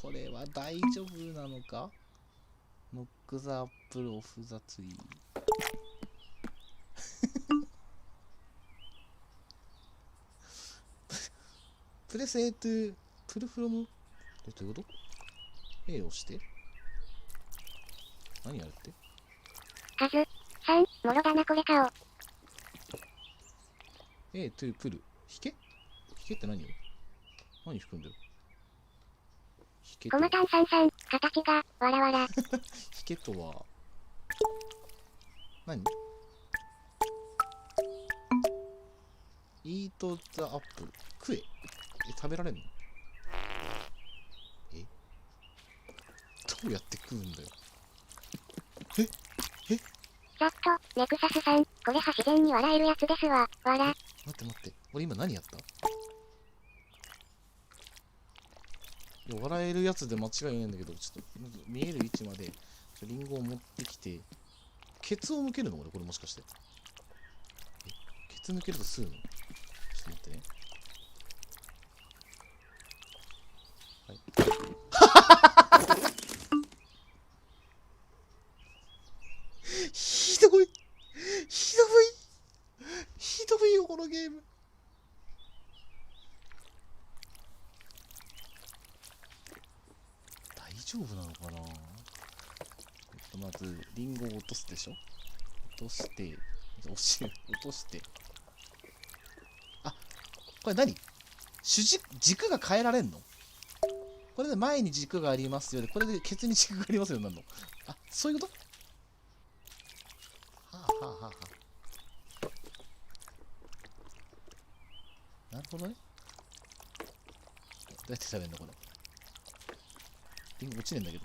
これは大丈夫なのか。ノックザアップルオフザツリー。プレス A とプルフロム。どういうこと？ A を押して何やるって？カズさん、もろだなこれ顔。A とプル。引けけって何よ。何弾くんだよ。弾けとコマタンさんさん、形が、わらわら。弾けとは何？イートザアップル。食え。食べられんの？どうやって食うんだよ。ざっと、ネクサスさん、これは自然に笑えるやつですわ、わら。待って待って。俺今何やった？いや、笑えるやつで間違いないんだけど、ちょっと見える位置までリンゴを持ってきて、ケツを抜けるの俺これもしかして。ケツ抜けると吸うの？ちょっと待ってね。はい。ひどいひどいひどいよこのゲーム。大丈夫なのかな。まずリンゴを落とすでしょ。落として落として、あ、これ何？軸が変えられんの？これで前に軸がありますよで、これでケツに軸がありますよなんの？あ、そういうこと？はあはあはあはあ。なるほどね。どうやって食べるのこれ。リンゴ落ちねえんだけど。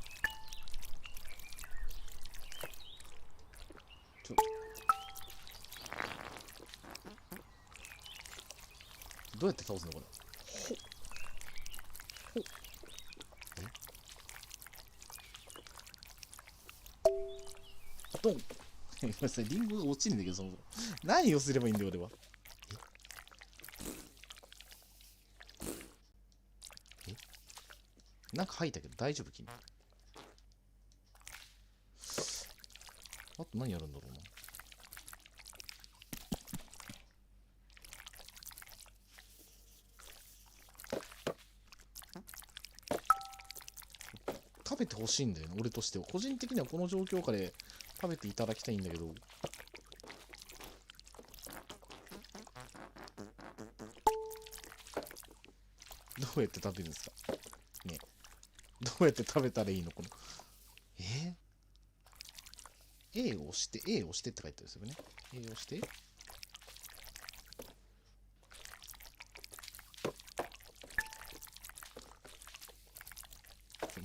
どうやって倒すのこれ。ほっ。ドン。ごめんなさい、リンゴが落ちるんだけど、そもそも。何をすればいいんだよ、俺は。なんか吐いたけど大丈夫？君。あと何やるんだろうな。食べてほしいんだよね、俺としては。個人的にはこの状況下で食べていただきたいんだけど。どうやって食べるんですかね。どうやって食べたらいいのこの。A を押して、A を押してって書いてあるんですよね。A を押して。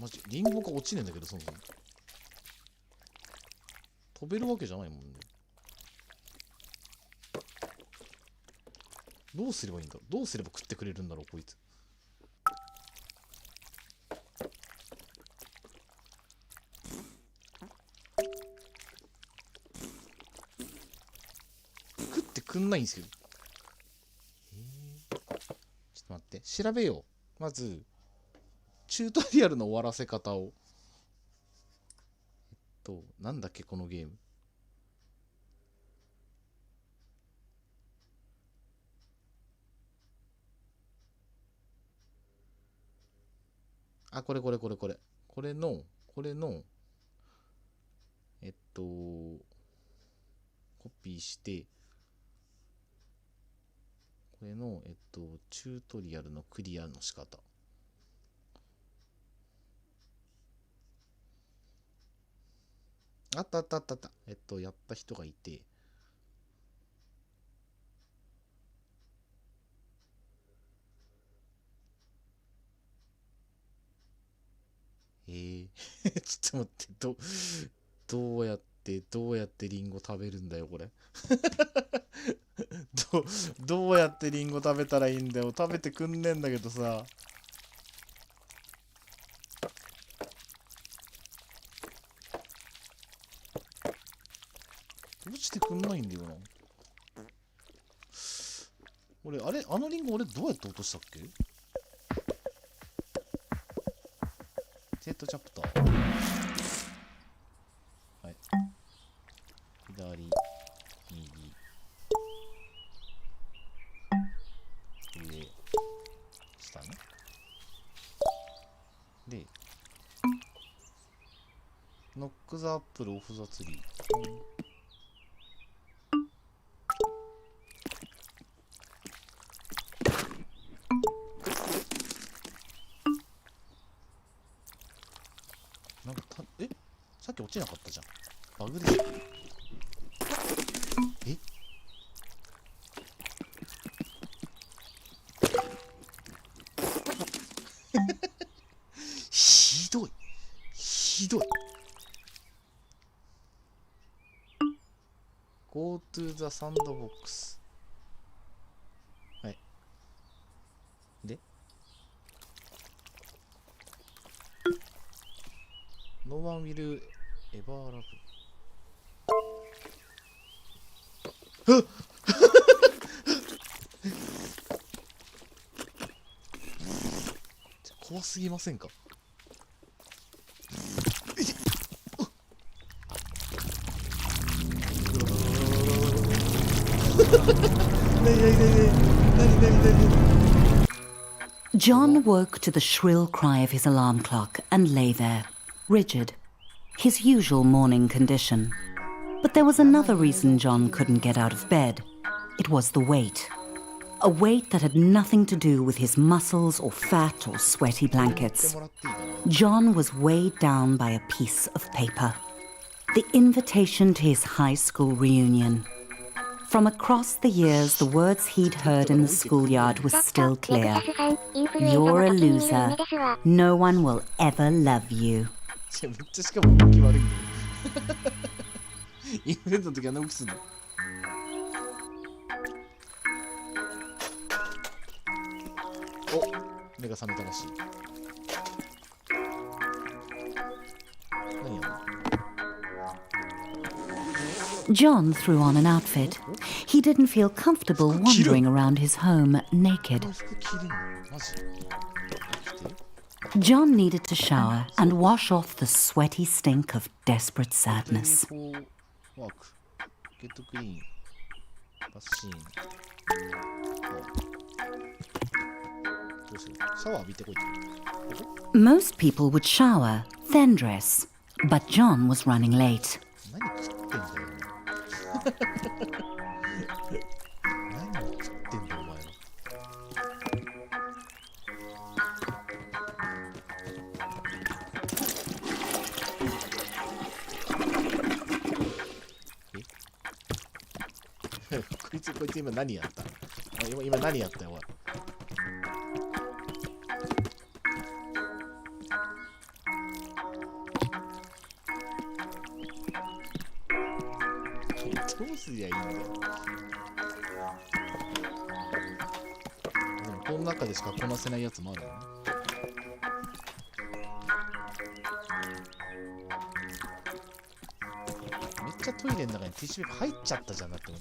マジ、リンゴが落ちねえんだけど、そもそも。飛べるわけじゃないもんね。どうすればいいんだろう。どうすれば食ってくれるんだろう、こいつ。食ってくんないんですけど。ちょっと待って。調べよう。まず、チュートリアルの終わらせ方を。なんだっけ、このゲーム。あ、これ。これの、コピーして、これの、チュートリアルのクリアの仕方。あった。やった人がいて、ちょっと待って、どうやってリンゴ食べるんだよ、これ。どうやってリンゴ食べたらいいんだよ。食べてくんねえんだけどさ。落ちてくんないんだよな。俺、あのリンゴ俺どうやって落としたっけ？セットチャプター。はい。左、右、上、下ね。で、ノックザアップルオフザツリー。さっき落ちなかったじゃん。バグでしょ。えひどい。ひどい。Go to the sandbox。はい。で No one will ever love。あっ怖すぎませんか。John woke to the shrill cry of his alarm clock and lay there, rigid, his usual morning condition. But there was another reason John couldn't get out of bed. It was the weight. A weight that had nothing to do with his muscles or fat or sweaty blankets. John was weighed down by a piece of paper. The invitation to his high school reunion. From across the years, the words he'd heard in the schoolyard were still clear. You're a loser. No one will ever love you. めっちゃしかも動き悪いんだよ。インフルエンザの時あんな動きすんの。お、目が覚めたらしい。何やるの？ John threw on an outfit. He didn't feel comfortable wandering around his home naked. John needed to shower and wash off the sweaty stink of desperate sadness. ゲットクリーン。バッシーン。どうする？シャワー浴びてこいって。 Most people would shower, then dress. But John was running late. 何食ってんだよ。何を食ってんだお前は。えこいつ今何やったの？今何やったよおい。どうすりゃいいんだよ。でもこの中でしかこなせないやつもあるよね。めっちゃトイレの中にティッシュペーパー入っちゃったじゃんだって。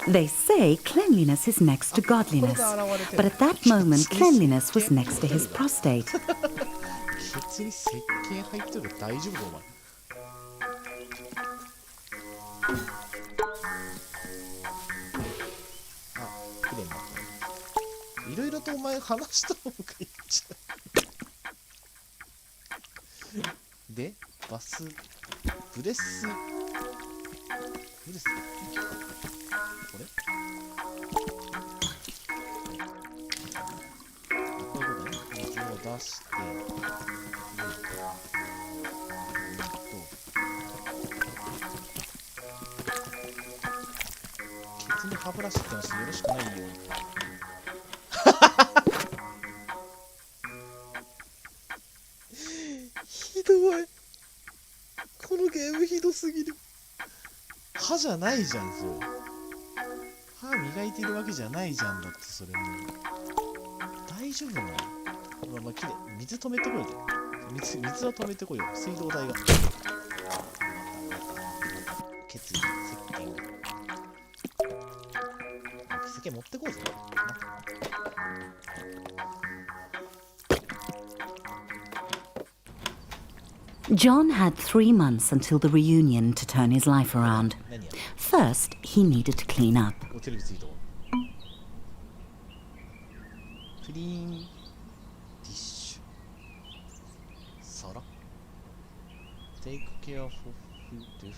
They say cleanliness is next to godliness. But at that moment, cleanliness was next to his prostate. ケツに石鹸入ってるから大丈夫かお前。あ、綺麗になった。いろいろとお前話した方がいいんじゃないで、バス、ブレスこれこういうことね。水を出して、ケツに歯ブラシってのはよろしくないように。ひどい。このゲームひどすぎる。歯じゃないじゃん、それ。歯磨いてるわけじゃないじゃんだって、それも大丈夫なの？まあ、きれい。水止めてこいで。水は止めてこいよ。水道代が。ケツに石鹸が。石鹸持ってこうぜ。John had 3 months until the reunion to turn his life around. First, he needed to clean up. テレビついたわ。クリーンティッシュ。皿。Take care of leftovers。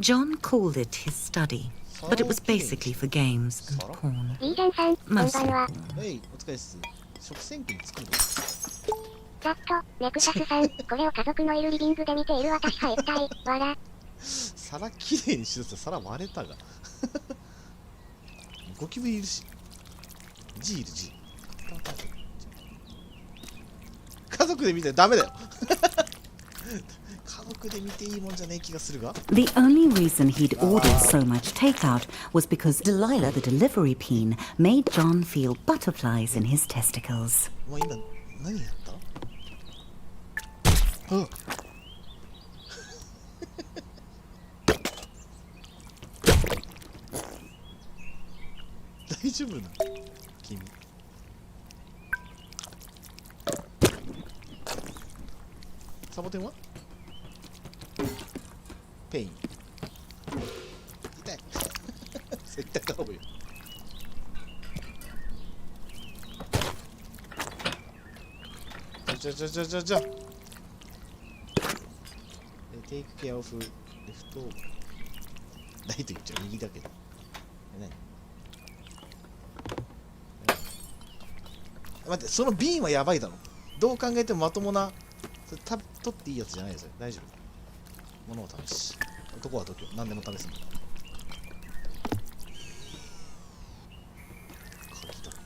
John called it his study, but it was basically for games and porn. リーゼンさん、こんばんは。はい、お疲れっす。食洗機に作るの。ざっと、ネクサスさん、これを家族のいるリビングで見ている私は一体、わら。皿きれいにしろって皿割れたが。ゴキブリいるし。G いる G。家族で見てダメだよ。家族で見ていいもんじゃねえ気がするが。The only reason he'd ordered so much takeout was because Delilah, the delivery peen, made John feel butterflies in his testicles. お前今何やった？あっ。大丈夫なの君。サボテンはペイン。痛い。絶対頼むよ。じゃテイクケアオフレフトオーバー。ライト言っちゃう右だけど。待って、その瓶はやばいだろ。どう考えてもまともなそれ取っていいやつじゃないですよ。大丈夫。物を試し。男は度胸。何でも試すんだ。鍵だって。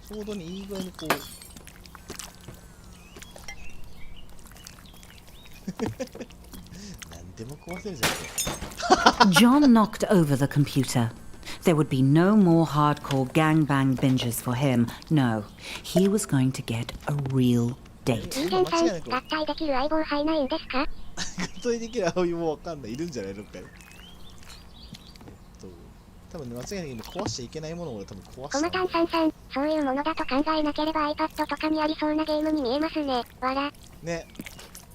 ちょうどにいい具合にこう。何でも壊せるじゃん。John knocked over the computer. There would be no more hardcore gangbang binges for him. No, he was going to get a real date. リーゼンさん、合体できる相棒はいないんですか？合体できる青いもわかんない。いるんじゃないのかよ。多分ね、間違いなく壊しちゃいけないものを俺多分壊した。コマタンさんさん、そういうものだと考えなければ iPad とかにありそうなゲームに見えますね。わら。ね、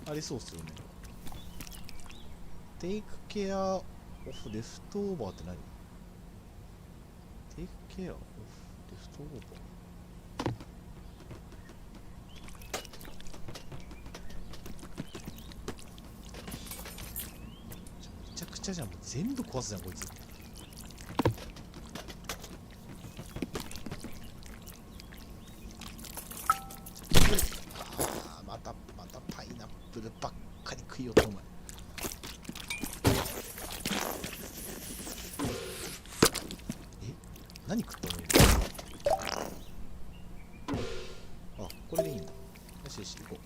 ありそうっすよね。テイクケアオフレフトオーバーって何？テイクケアオフレフトオーバー。めちゃくちゃじゃん。もう全部壊すじゃんこいつ。またパイナップルばっかり食いよったお前。何食ったの今。あ、これでいいんだ。よしよし、行こ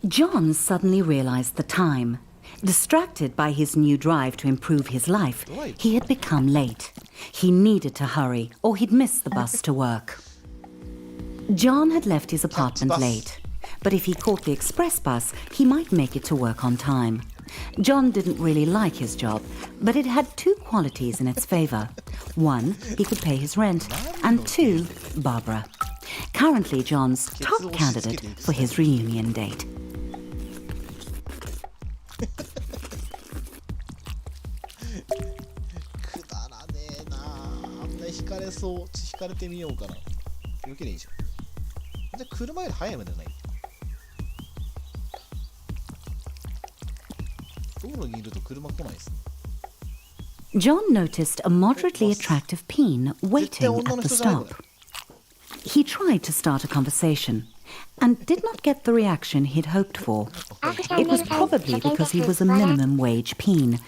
う。 John suddenly realized the time. Distracted by his new drive to improve his life, he had become late. He needed to hurry, or he'd miss the bus to work. John had left his apartment late, but if he caught the express bus, he might make it to work on time. John didn't really like his job, but it had two qualities in its favor. One, he could pay his rent, and two, Barbara. Currently John's top candidate for his reunion date. くだらねえなあ。あんな引かれそう。引かれてみようかな。よければいいじゃん。じゃあ車より早いまでない。道路にいると車来ないですね。John noticed a moderately attractive peen waiting at the stop. He tried to start a conversation and did not get the reaction he'd hoped for. It was probably because he was a minimum wage peen.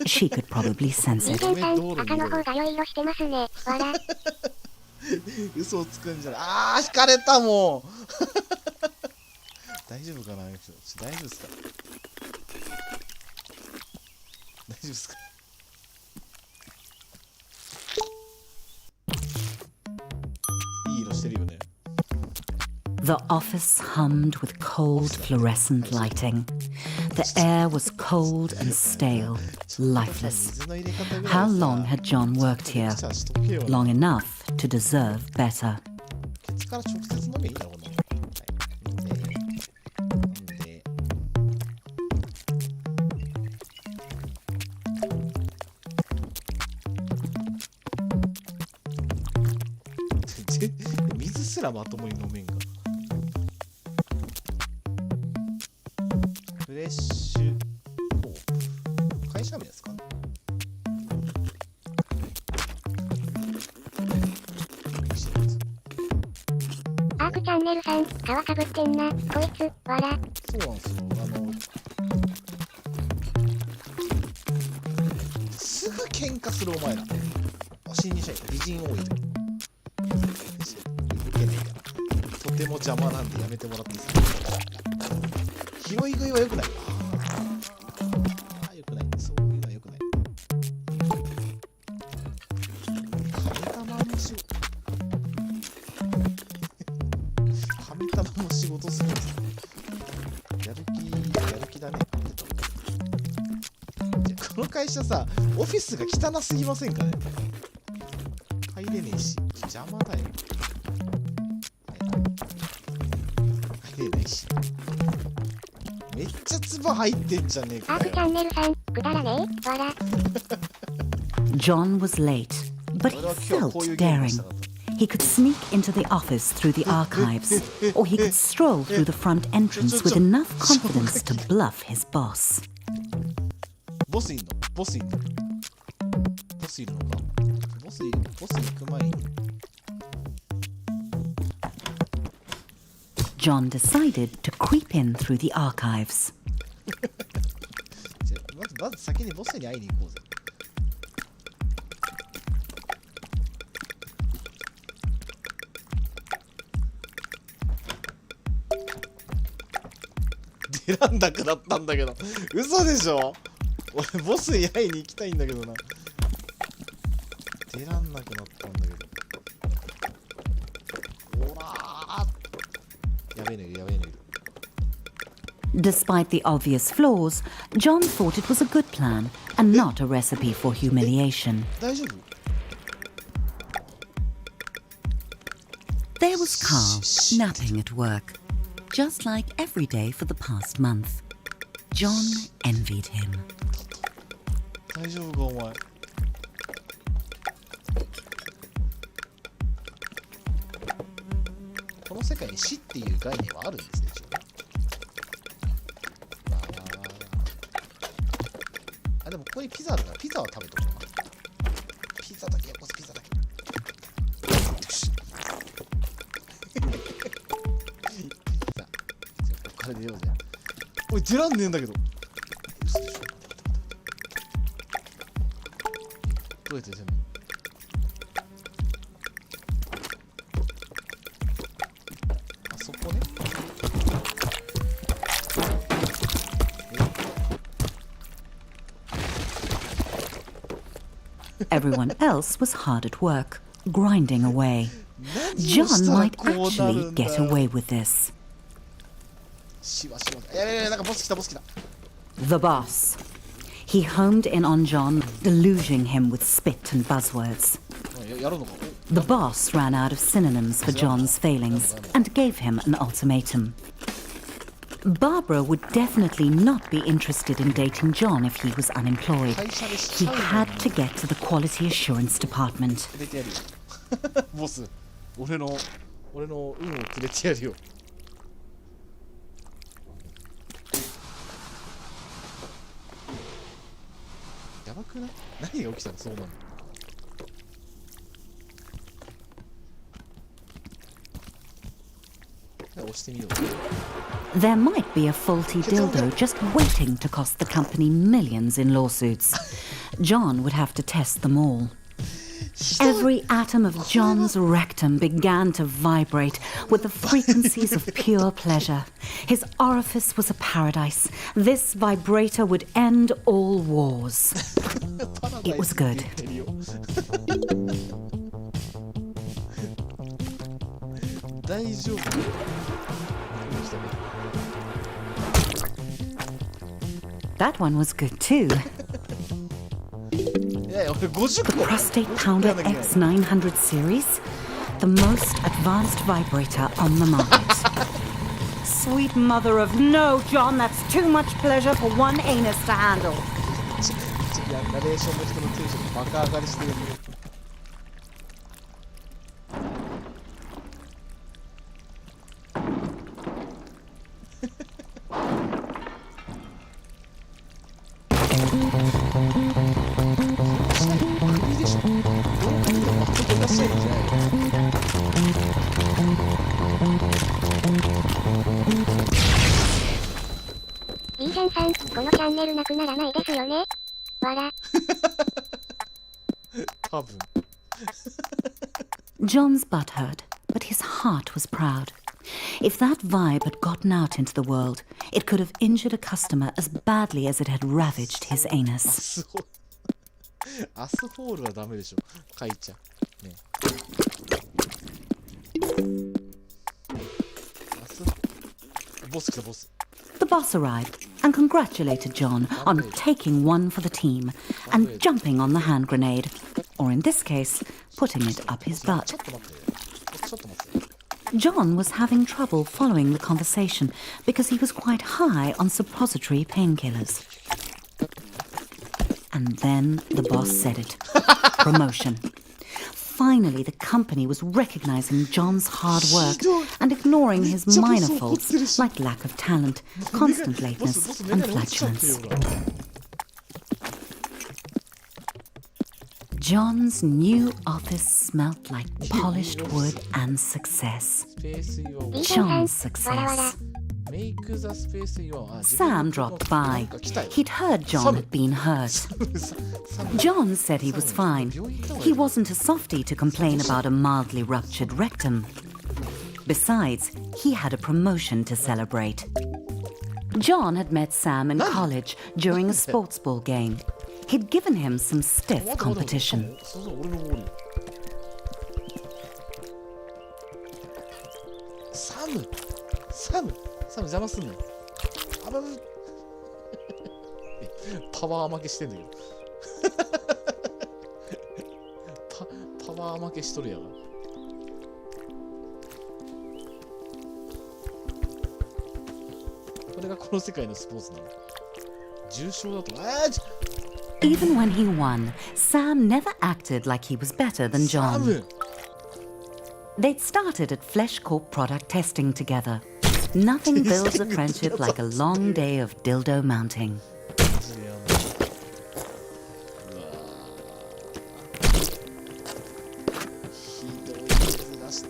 She could probably sense リー it. ゼンさん、赤の方が良い色してますね。わら。嘘をつくんじゃない。ああ、引かれたもん。大丈夫かな。大丈夫ですか。大丈夫ですか。いい色してるよね。The office hummed with cold fluorescent lighting. The air was cold and stale, lifeless. How long had John worked here? Long enough to deserve better. ケツから直接飲めいいな、こんなの。水すらまともに飲めんが。フレッシュホープ。チャンネルさん、皮かぶってんな、こいつ、わら。そうなんですよ。すぐ喧嘩するお前ら。新入社員、美人多いと。いけねえから。とても邪魔なんでやめてもらっていいですか。拾い食いは良くない。良くない。そういうのは良くない。亀玉も仕事。亀玉も仕事するんですね。やる気だね。この会社さ、オフィスが汚すぎませんかね。入れねえし、邪魔だよ。入れないし。めっちゃ唾入ってんじゃねえかよ。アークチャンネルさん、くだらねえ、わら。John was late, but he felt daring. He could sneak into the office through the archives, or he could stroll through the front entrance with enough confidence to bluff his boss. ボスいるのかボス行く前に John decided to creep in through the archives. じゃあまず先にボスに会いに行こうぜ。出らんなくなったんだけど、嘘でしょ。俺ボスに会いに行きたいんだけどな。出らんなくなったんだけど。おらー、やべえのいる。Despite the obvious flaws, John thought it was a good plan and not a recipe for humiliation. 大丈夫？ There was Carl, napping at work, just like every day for the past month. John envied him. 大丈夫かお前。この世界に死っていう概念はあるんですね、一応ね。あ、でもここにピザあるからピザは食べとこうかな。ピザだけ、ボスピザだけ。さあ、こっから出ようぜ。おい、出らんねえんだけど。嘘でしょ。どうやって全部。あそこね。Everyone else was hard at work, grinding away. John might actually get away with this. しわしわ。なんかボス来た。 The boss. He homed in on John, deluging him with spit and buzzwords. やるのか。 The boss ran out of synonyms for John's failings and gave him an ultimatum. Barbara would definitely not be interested in dating John if he was unemployed. He had to get to the quality assurance department. くれてやるよ。ボス、俺の運をくれてやるよ。やばくない？何が起きたの？そうなの。押してみよう。 There might be a faulty dildo just waiting to cost the company millions in lawsuits. John would have to test them all. Every atom of John's rectum began to vibrate with the frequencies of pure pleasure. His orifice was a paradise. This vibrator would end all wars. It was good. 大丈夫。 That one was good too. いやいや、俺50 The 個。 Prostate Pounder X900 series, the most advanced vibrator on the market. Sweet mother of no, John, that's too much pleasure for one anus to handle. ナレーションの人のテンションがバカ上がりしてる。ンさん、このチャンネルなくならないですよね。わら。多分。 John's butt hurt, but his heart was proud. If that vibe had gotten out into the world, it could have injured a customer as badly as it had ravaged his ア anus. スホール。アスホールはダメでしょ。書いちゃう。ね。アス。ボス来た、ボス。 The boss arrived and congratulated John on taking one for the team and jumping on the hand grenade, or in this case, putting it up his ち butt. ょっと待って。ちょっと待って。 John was having trouble following the conversation because he was quite high on suppository painkillers. And then the boss said it. Promotion. Finally, the company was recognizing John's hard work and ignoring his minor faults like lack of talent, constant lateness, and flatulence. John's new office smelt like polished wood and success. スペースイオン。 John's わらわら。 success. メイクザスペースイオン。あ、 Sam dropped by. なんか来たよ。 He'd heard John had been hurt. サム John said he was fine. He wasn't a softie to complain about a mildly ruptured rectum. Besides, he had a promotion to celebrate. John had met Sam in college during a sports ball game. He'd given him some stiff competition. そうそう、俺のボール。サム邪魔すんなよ。あばぶ。パワー負けしてんだけど。パワー負けしとるやが。これがこの世界のスポーツなの。重傷だと。Even when he won, Sam never acted like he was better than サ John. ム They'd started at Flesh Corp product testing together. Nothing builds a friendship like a long day of dildo mounting.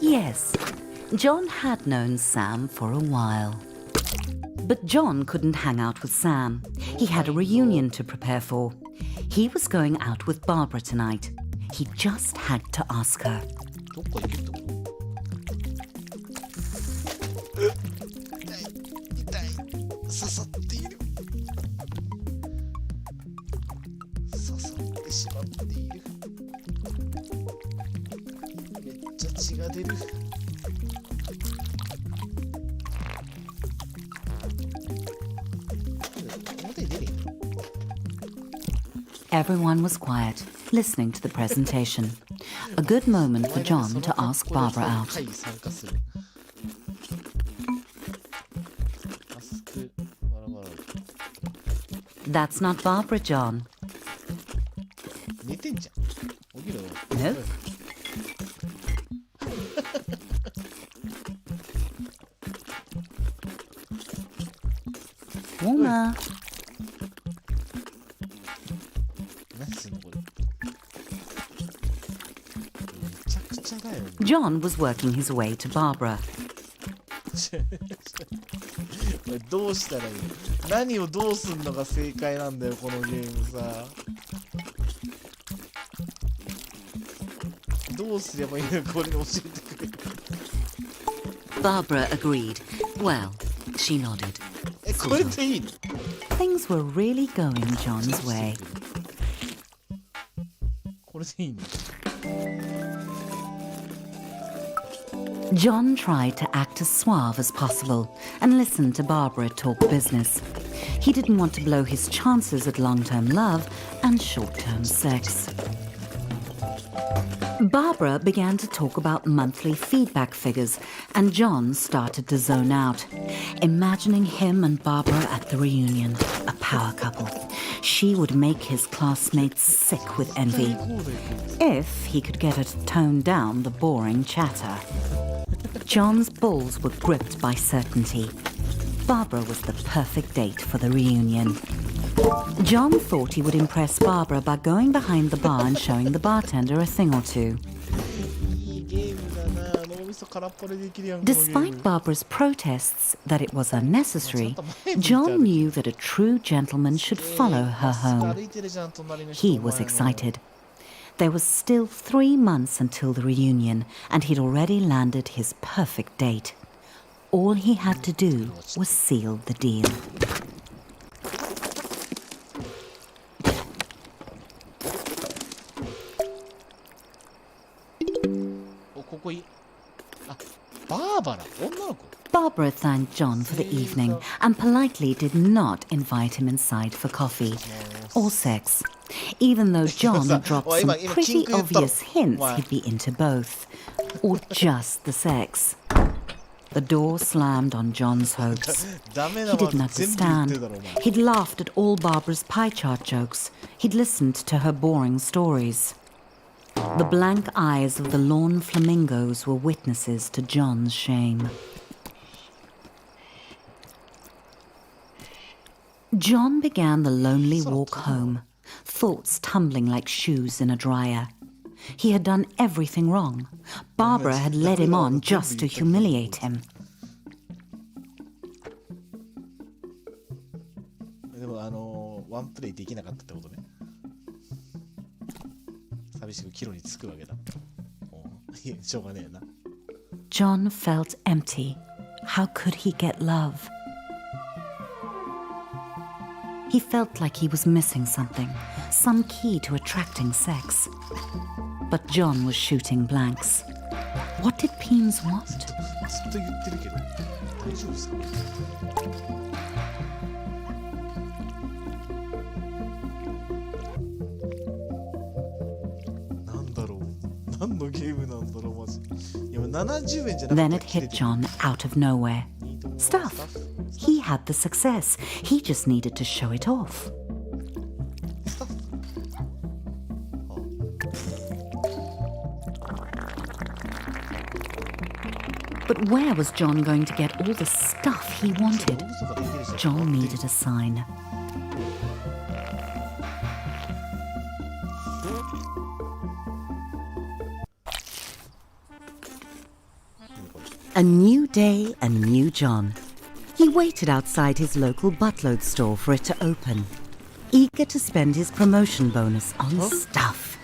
Yes, John had known Sam for a while. But John couldn't hang out with Sam. He had a reunion to prepare for. He was going out with Barbara tonight. He just had to ask her. どっか行けってこと痛い刺さっている刺さってしまっているめっちゃ血が出る表に出ねえよ Everyone was quiet, listening to the presentation. A good moment for John to ask Barbara out. 会参加するアスクバラバラ That's not Barbara, John. 寝てんじゃん起きろよ No. Woman. 何すんのこれめちゃくちゃだよ John was working his way to Barbara. これどうしたらいいの何をどうすんのが正解なんだよこのゲームさどうすればいいのこれ教えてくれ Barbara agreed. Well, she nodded. これでいいの Things were really going John's way. これでいいの John tried to act as suave as possible and listen to Barbara talk business. He didn't want to blow his chances at long-term love and short-term sex. Barbara began to talk about monthly feedback figures, and John started to zone out, imagining him and Barbara at the reunion, a power couple. She would make his classmates sick with envy, if he could get her to tone down the boring chatter. John's balls were gripped by certainty. Barbara was the perfect date for the reunion. John thought he would impress Barbara by going behind the bar and showing the bartender a thing or two. いいゲームだなみそ空っぽでできるやんこのゲーム Despite Barbara's protests that it was unnecessary, John knew that a true gentleman should follow her 歩 home. いてるじゃん隣の人 He お was 前も excited. There was still 3 months until the reunion, and he'd already landed his perfect date. All he had to do was seal the deal. おここいいあバーバラ女の子 Barbara thanked John for the evening and politely did not invite him inside for coffee or sex, even though John dropped some pretty obvious hints he'd be into both, or just the sex. The door slammed on John's hopes. ダメな He ま didn't ず全部言って understand. るだろお前 He'd laughed at all Barbara's pie chart jokes. He'd listened to her boring stories. The blank eyes of the lawn flamingos were witnesses to John's shame. John began the lonely walk home, thoughts tumbling like shoes in a dryer. He had done everything wrong. Barbara had led him on just to humiliate him. でもワンプレイできなかったってことね寂しく帰路につくわけだいやしょうがねえな John felt empty. How could he get love? He felt like he was missing something, some key to attracting sex. But John was shooting blanks. What did Peens want? ずっと言ってるけど大丈夫ですかなんだろう何のゲームなんだろうマジいや70円じゃなくて Then it hit John out of nowhere. Stuff. He had the success. He just needed to show it off. But where was John going to get all the stuff he wanted? John needed a sign. A new day, a new John. He waited outside his local buttload store for it to open, eager to spend his promotion bonus on stuff.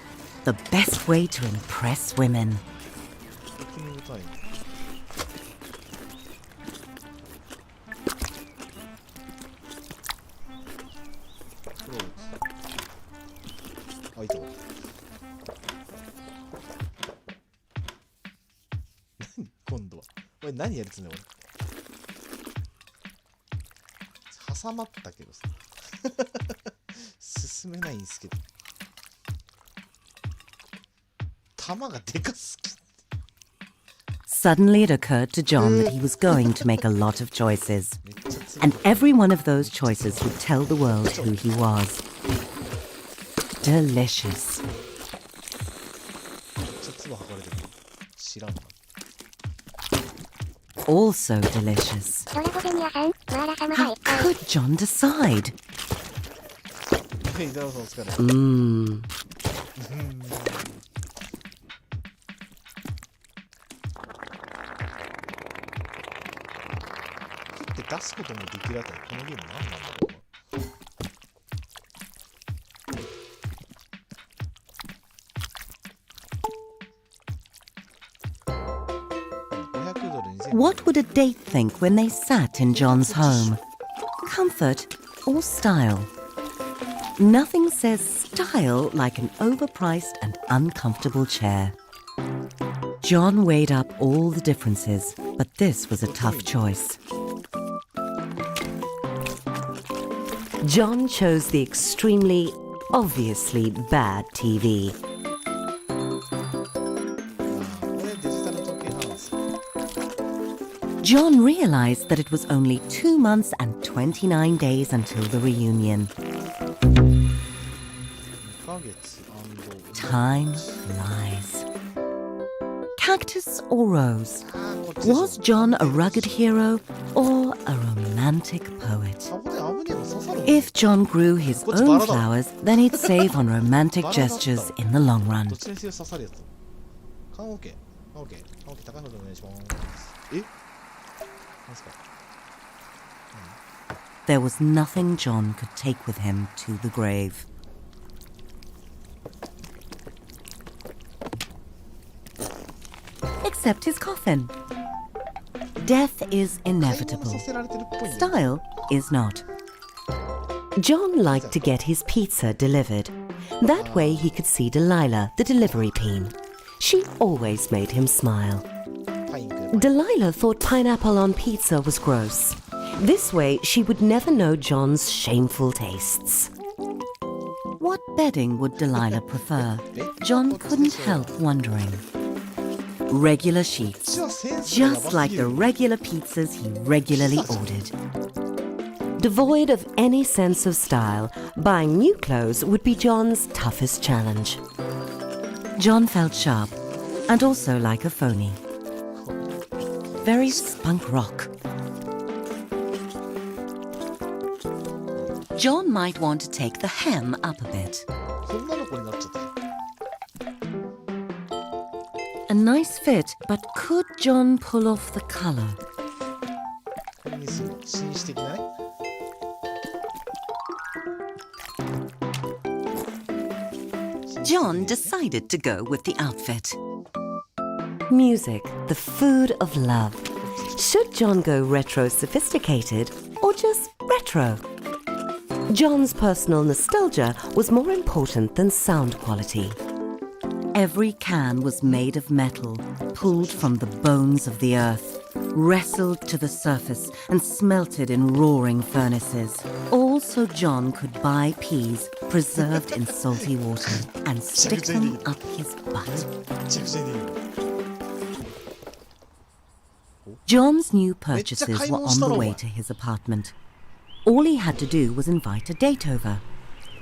The best way to impress women. Oh, 今度はこれ何やるつね俺挟まったけどさ進めないんすけど弾がでかすぎ Suddenly it occurred to John that he was going to make a lot of choices, and every one of those choices would tell the world who he was. Delicious. めっちゃ唾吐かれてる知らんな Also delicious. ドラゴゼニアさん、マーラ様が How いっぱい。 could John decide? はいダウさんお疲れ Mmm. 食って出すこともできるあたりこのゲーム何なんだろうな What would a date think when they sat in John's home? Comfort or style? Nothing says style like an overpriced and uncomfortable chair. John weighed up all the differences, but this was a tough choice. John chose the extremely, obviously bad TV. これデジタル時計なんですよ John realized that it was only 2 months and 29 days until the reunion. 2ヶ月 Time flies. Cactus or rose? こっちでしょ Was John a rugged hero or a romantic poet? 危ねえ刺さるもん If John grew his own flowers, then he'd save on romantic gestures in the long run. どっちにせよ刺さるやつ缶オケオッケー高い方でお願いします。え、なんすか。 There was nothing John could take with him to the grave. Except his coffin. Death is 買い物 inevitable. させられてるっぽいね。 Style is not. John liked to get his pizza delivered. That way he could see Delilah, the delivery peen. She always made him smile. パインくれ。 Delilah thought pineapple on pizza was gross. This way she would never know John's shameful tastes. What bedding would Delilah prefer? John couldn't help wondering. Regular sheets, こっちはセンスがやば just す like ぎ the る。 regular pizzas he regularly ordered. Devoid of any sense of style, buying new clothes would be John's toughest challenge. John felt sharp and also like a phony. Very spunk rock. John might want to take the hem up a bit. 女の子になっちゃったよ。 A nice fit, but could John pull off the color? これにするの紳士的なね。 John decided to go with the outfit. Music, the food of love. Should John go retro sophisticated or just retro? John's personal nostalgia was more important than sound quality. Every can was made of metal, pulled from the bones of the earth, wrestled to the surface and smelted in roaring furnaces. All so John could buy peas preserved in salty water and stick them up his butt. めちゃくちゃいいね。 John's new purchases were on the way to his apartment. All he had to do was invite a date over.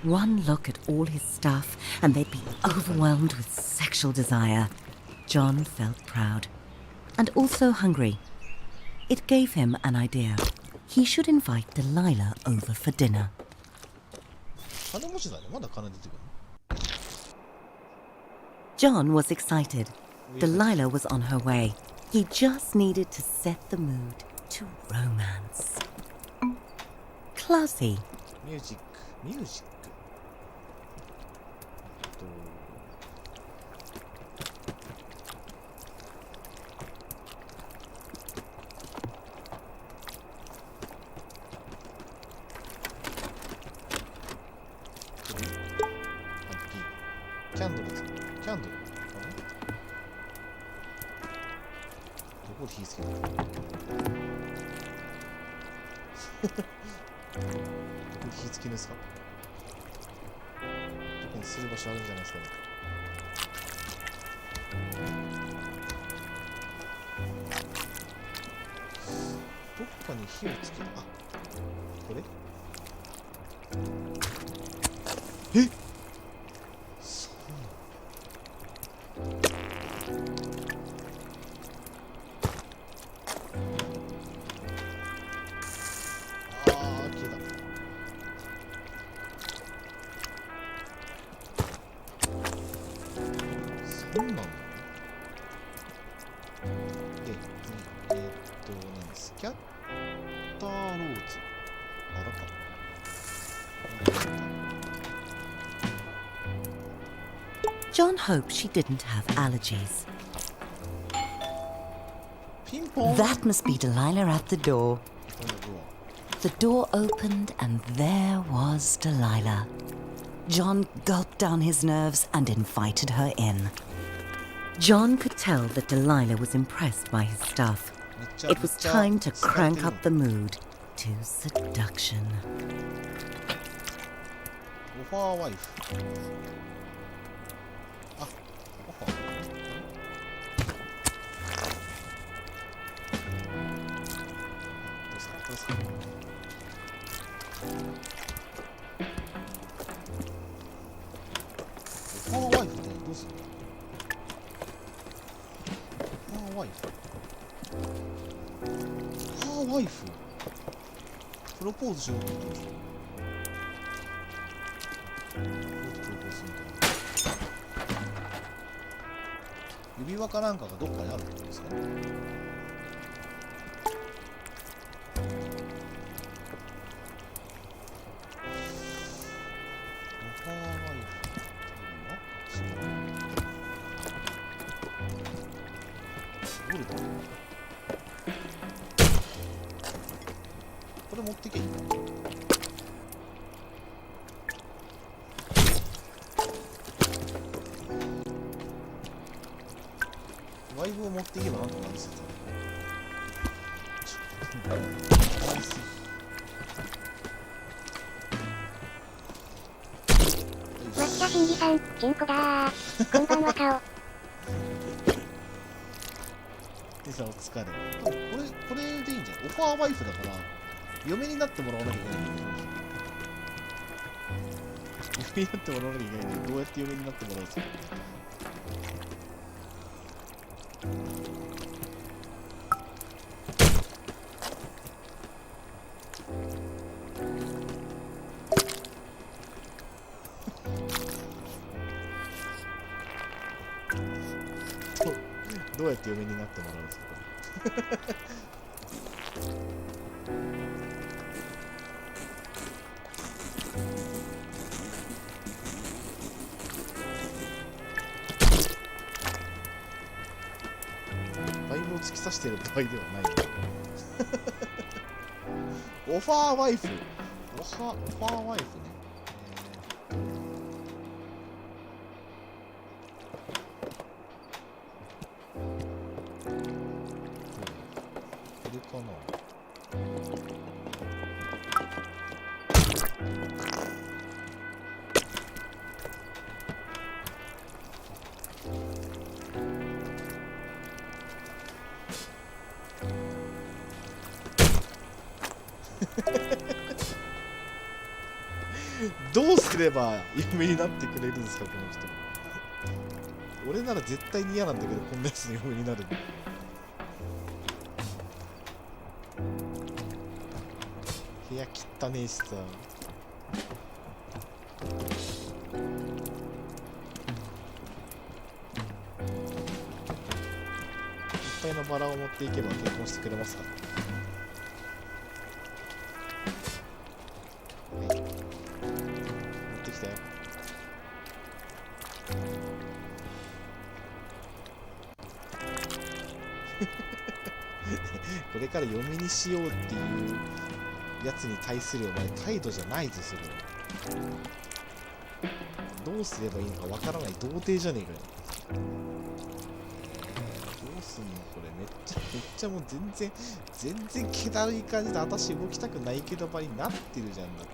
One look at all his stuff and they'd be overwhelmed with sexual desire. John felt proud and also hungry. It gave him an idea. He should invite Delilah over for dinner. 金持ちだね。まだ金出てくる。 John was excited. Delilah was on her way. He just needed to set the mood to romance. Classy. ミュージック。キャンドルですか。キャンドル。どこで火つけるの。どこで火つけるんですか。どこにする場所あるんじゃないですかね。どっかに火をつける。あ、これ。え、そうなんだね。で、次、何です。スキャッターローズ。あらか。John hoped she didn't have allergies. ピンポン。 That must be Delilah at the door. The door opened and there was Delilah. John gulped down his nerves and invited her in. John could tell that Delilah was impressed by his stuff. It was time to crank up the mood to seduction. オファーワイフ。あ、オファー。どうですか、どうですか。オファーワイフね、どうする。オファーワイフ。オファーワイフ。プロポーズしようと思ってます。指輪かなんかがどっかにあるってことですかね。オファーワイフどれだ。これ持ってけいいの。ワイフを持っていけばなんとかなる説だね。抹茶真司さん、チンコだー。こんばんは顔。でさ、お疲れ。これでいいんじゃない？オファーワイフだから、嫁になってもらわなきゃいけない。嫁になってもらわなきゃいけないんで、どうやって嫁になってもらうんですか？どうやって嫁になってもらうんですか？バイブを突き刺している場合ではない。オファーワイフ。オファーワイフね。これかな。どうすれば嫁になってくれるんですか、この人。俺なら絶対に嫌なんだけど、こんなやつの嫁になるの。部屋汚ねえしさ。いっぱいのバラを持っていけば結婚してくれますか。はい、持ってきたよ。これから嫁にしようっていうやつに対するお前態度じゃないぞ、それ。どうすればいいのかわからない童貞じゃねえかよ。どうすんのこれ。めっちゃもう全然気だるい感じで私動きたくないけど場になってるじゃん。だって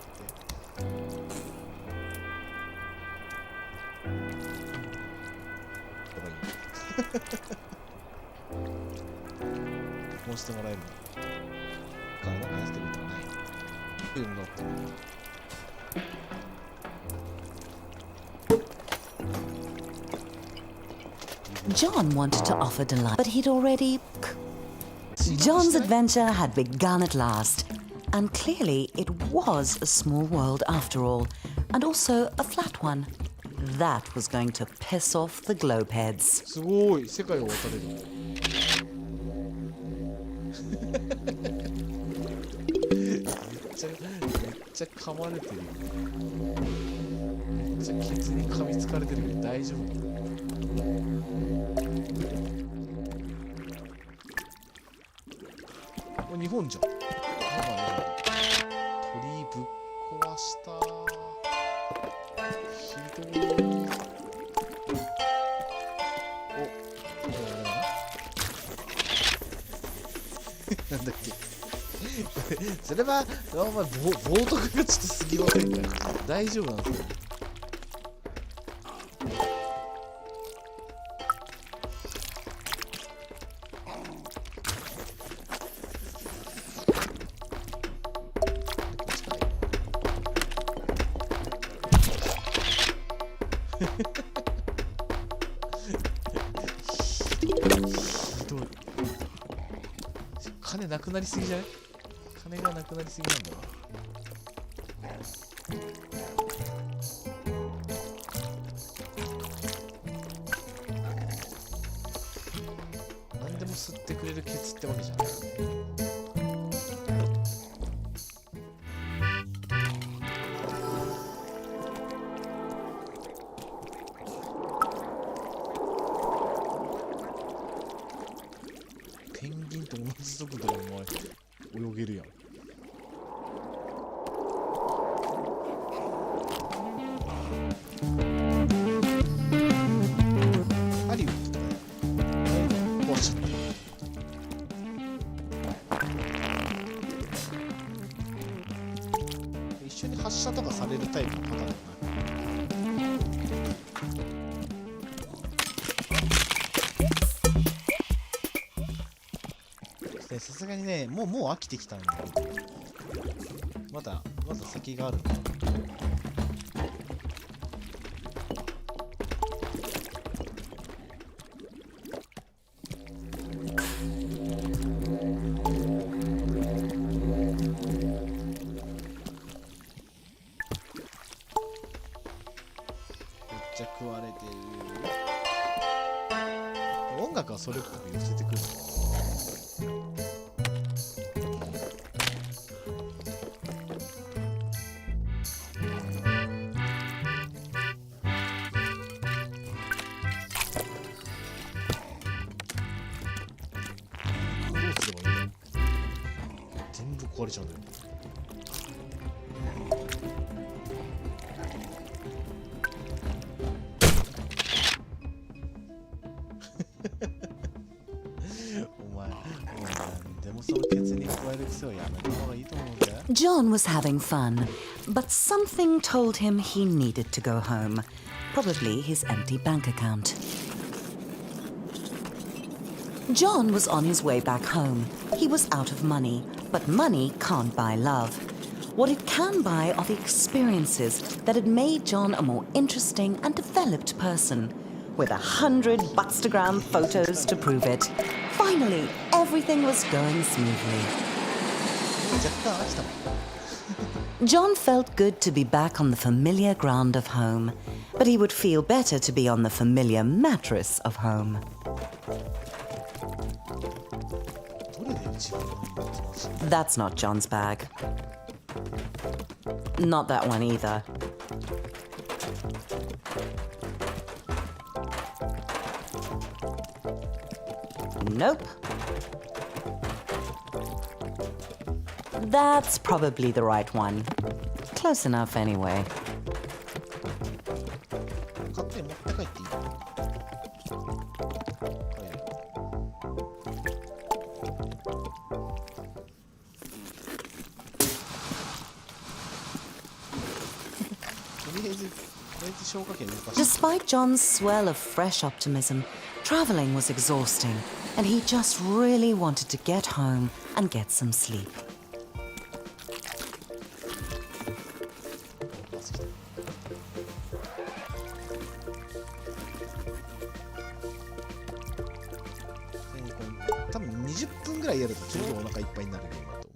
やばいよ。こうしてもらえるの体が話してることはないっていうのだったの。John wanted to offer delight, but he'd already... John's adventure had begun at last, and clearly it was a small world after all, and also a flat one. That was going to piss off the globeheads. すごい、世界を渡れる。めっちゃ噛まれてるよ。めっちゃケツに噛みつかれてるけど大丈夫？これ日本じゃん。鳥居ぶっ壊した。ひどい。お、これなんだっけ。それはお前冒涜がちょっと過ぎませんか？大丈夫なんですか？ひどい。金なくなりすぎじゃない？金がなくなりすぎなんだわ。るケツってわけじゃない。ペンギンと同じ速度でお前泳げるやん。ハリウッドとか壊しちゃった。一緒に発射とかされるタイプのパターンだな。さすがにね、もう飽きてきたんで、まだ先があるんだ。めっちゃ食われてる。音楽はそれっぽく寄せてくる。全部壊れちゃうんだよ。お前でもそのケツに加える癖はやめた方がいいと思うんだよ。 John was having fun, but something told him he needed to go home. Probably his empty bank account. John was on his way back home. He was out of money, but money can't buy love. What it can buy are the experiences that had made John a more interesting and developed person, with 100 Butstagram photos to prove it. Finally, everything was going smoothly. 若干飽きたもん。 John felt good to be back on the familiar ground of home, but he would feel better to be on the familiar mattress of home. どれで一番一番しい？ That's not John's bag. Not that one either. Nope. That's probably the right one. Close enough anyway. 買って持って帰っていい？帰れ。とりあえず消火器動かして。 Despite John's swell of fresh optimism, traveling was exhausting, and he just really wanted to get home and get some sleep. 多分20分ぐらいやるとちょうどお腹いっぱいになるゲームだと思う。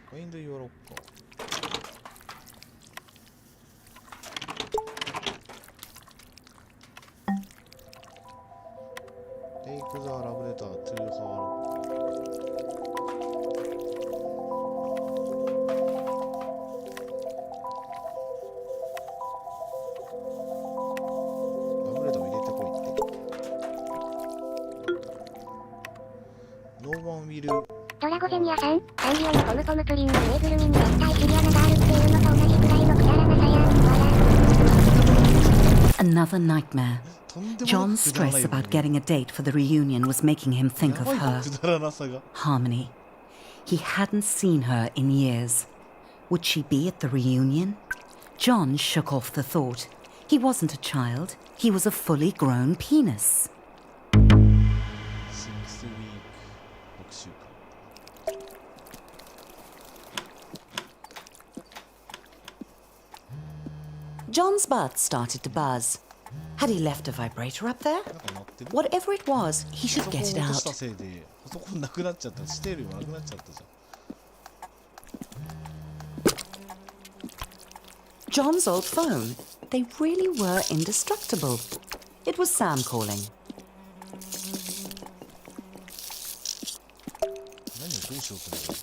ファインドヨーロッパ。Take the love letter to her. ラブレターを入れてこいって。No one will. ドラゴゼニアさん、サンリオのポムポムプリンのぬいぐるみに絶対シリアナがあるっていうのと同じくらいのくだらなさやん。Another nightmare. John's stress about getting a date for the reunion was making him think of her, くだらなさが。 Harmony. He hadn't seen her in years. Would she be at the reunion? John shook off the thought. He wasn't a child. He was a fully grown penis. シンクスウィーク6週間。John's butt started to buzz. Had he left a vibrator up there? なんか鳴ってる。 Whatever it was, he パ should ソコン get it 落とした out. せいでパソコンなくなっちゃった。してるよなくなっちゃったじゃん。 John's old phone. They really were indestructible. It was Sam calling. 何をどうしようと思う。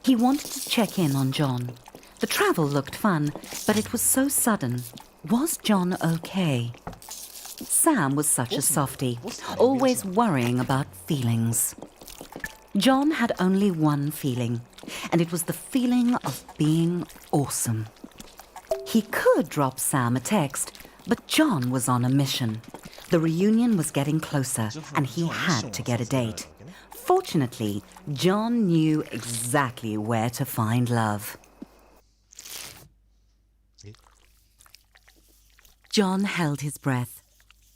He wanted to check in on John. The travel looked fun, but it was so sudden. Was John okay? Sam was such a softie, always worrying about feelings. John had only one feeling, and it was the feeling of being awesome. He could drop Sam a text, but John was on a mission. The reunion was getting closer, and he had to get a date. Fortunately, John knew exactly where to find love. John held his breath.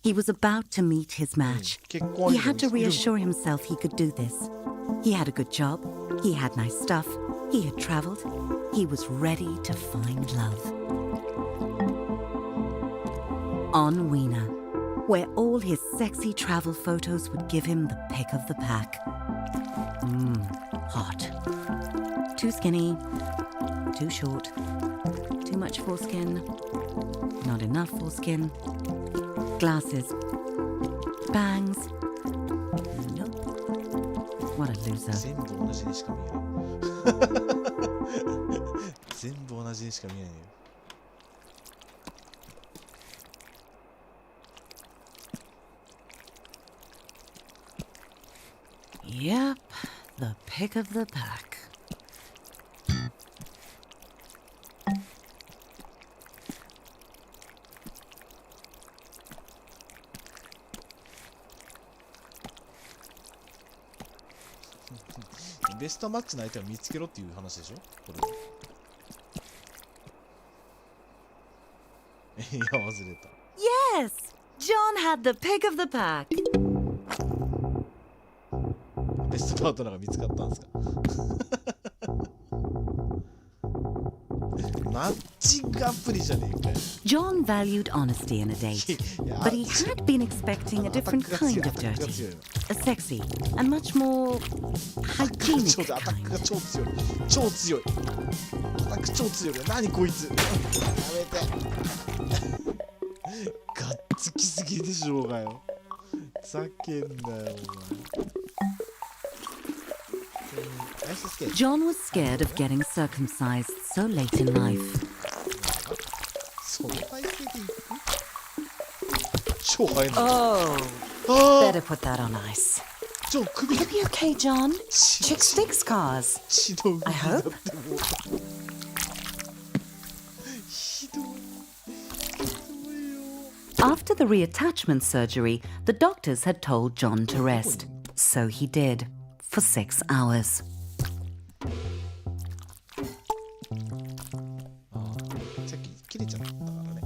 He was about to meet his match. He had to reassure himself he could do this. He had a good job. He had nice stuff. He had traveled. He was ready to find love. On Weena, where all his sexy travel photos would give him the pick of the pack. Hot. Too skinny. Too short. Too much foreskin. Not enough foreskin. Glasses. Bangs. Nope. What a loser. 全部同じにしか見えない全部同じにしか見えないよ。 Yep, the pick of the pack. Hmm. ベストマッチの相手を見つけろっていう話でしょこれ。いや、忘れた。 Yes! John had the pick of the pack. ベストパートナーが見つかったんですかマッチングアプリじゃねえかよ。 John valued honesty in a date, but he had been expecting a different kind of dirty. A sexy and much more アタ hygienic ックが kind. 超強い。超強い。アタック超強い。何こいつ。やめて。がっつきすぎでしょうがよ。ふざけんなよ、お前。John was scared of getting circumcised so late in life. その体勢でいく超速いな。 Oh, あ better put that on ice. あちょ、首 You okay, John? 血 Chick sticks cars. 血の海 I だ hope. ってもうひどい。ひどいよ。 After the reattachment surgery, the doctors had told John to rest. So he did, for 6 hours. ああ、さっき切れちゃったからね。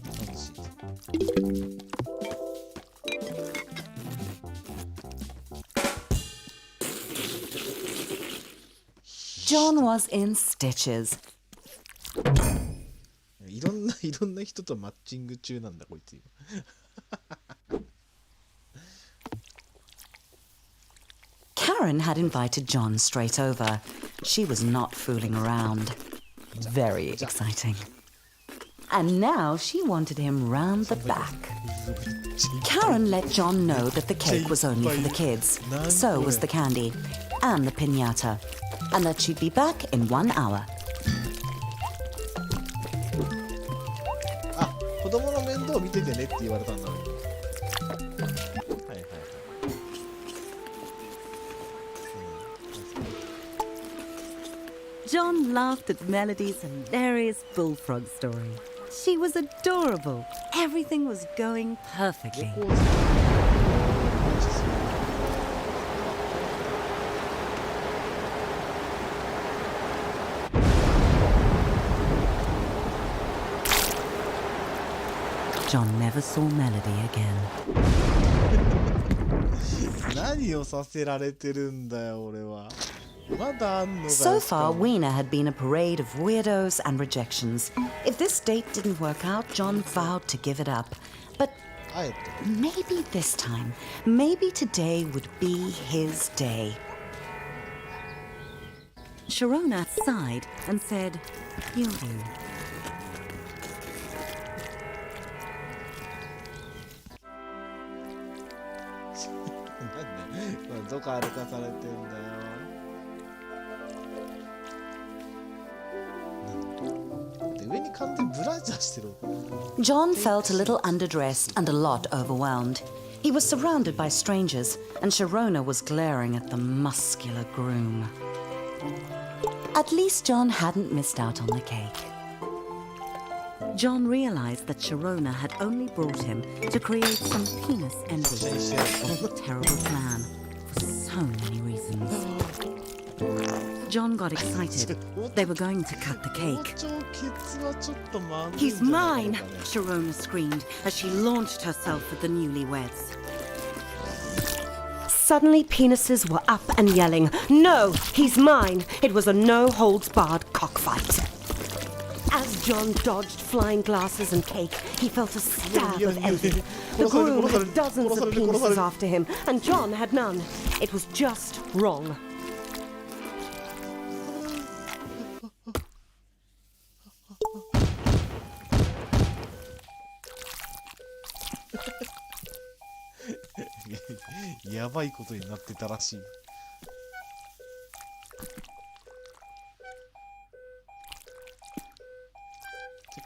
楽しい。 John was in stitches. いろんな人とマッチング中なんだこいつ今。 Karen had invited John straight over. She was not fooling around. Very exciting. And now she wanted him round the back. Karen let John know that the cake was only for the kids. So was the candy. And the piñata. And that she'd be back in 1 hour. あ、子供の面倒を見ててねって言われたんだね。はいはいはい。John laughed at Melody's hilarious bullfrog story. She was adorable. Everything was going perfectly. こう John never saw Melody again. 何をさせられてるんだよ俺は。まだあんのかよ。 So far, Weena had been a parade of weirdos and rejections. If this date didn't work out, John vowed to give it up. But あえて maybe this time, maybe today would be his day. Sharona sighed and said, "You'll do." なんでどこ歩かされてんだよ。なんで上に完全にブラジャーしてる。 John felt a little underdressed and a lot overwhelmed. He was surrounded by strangers, and Sharona was glaring at the muscular groom. At least John hadn't missed out on the cake. John realized that Sharona had only brought him to create some penis envy. A terrible plan for so many reasons. John got excited. They were going to cut the cake. "He's mine!" Sharona screamed as she launched herself at the newlyweds. Suddenly, penises were up and yelling, "No, he's mine!" It was a no-holds-barred cockfight. As John dodged flying glasses and cake, he felt a stab of envy. The groom had dozens of penises after him, and John had none. It was just wrong. やばいことになってたらしい。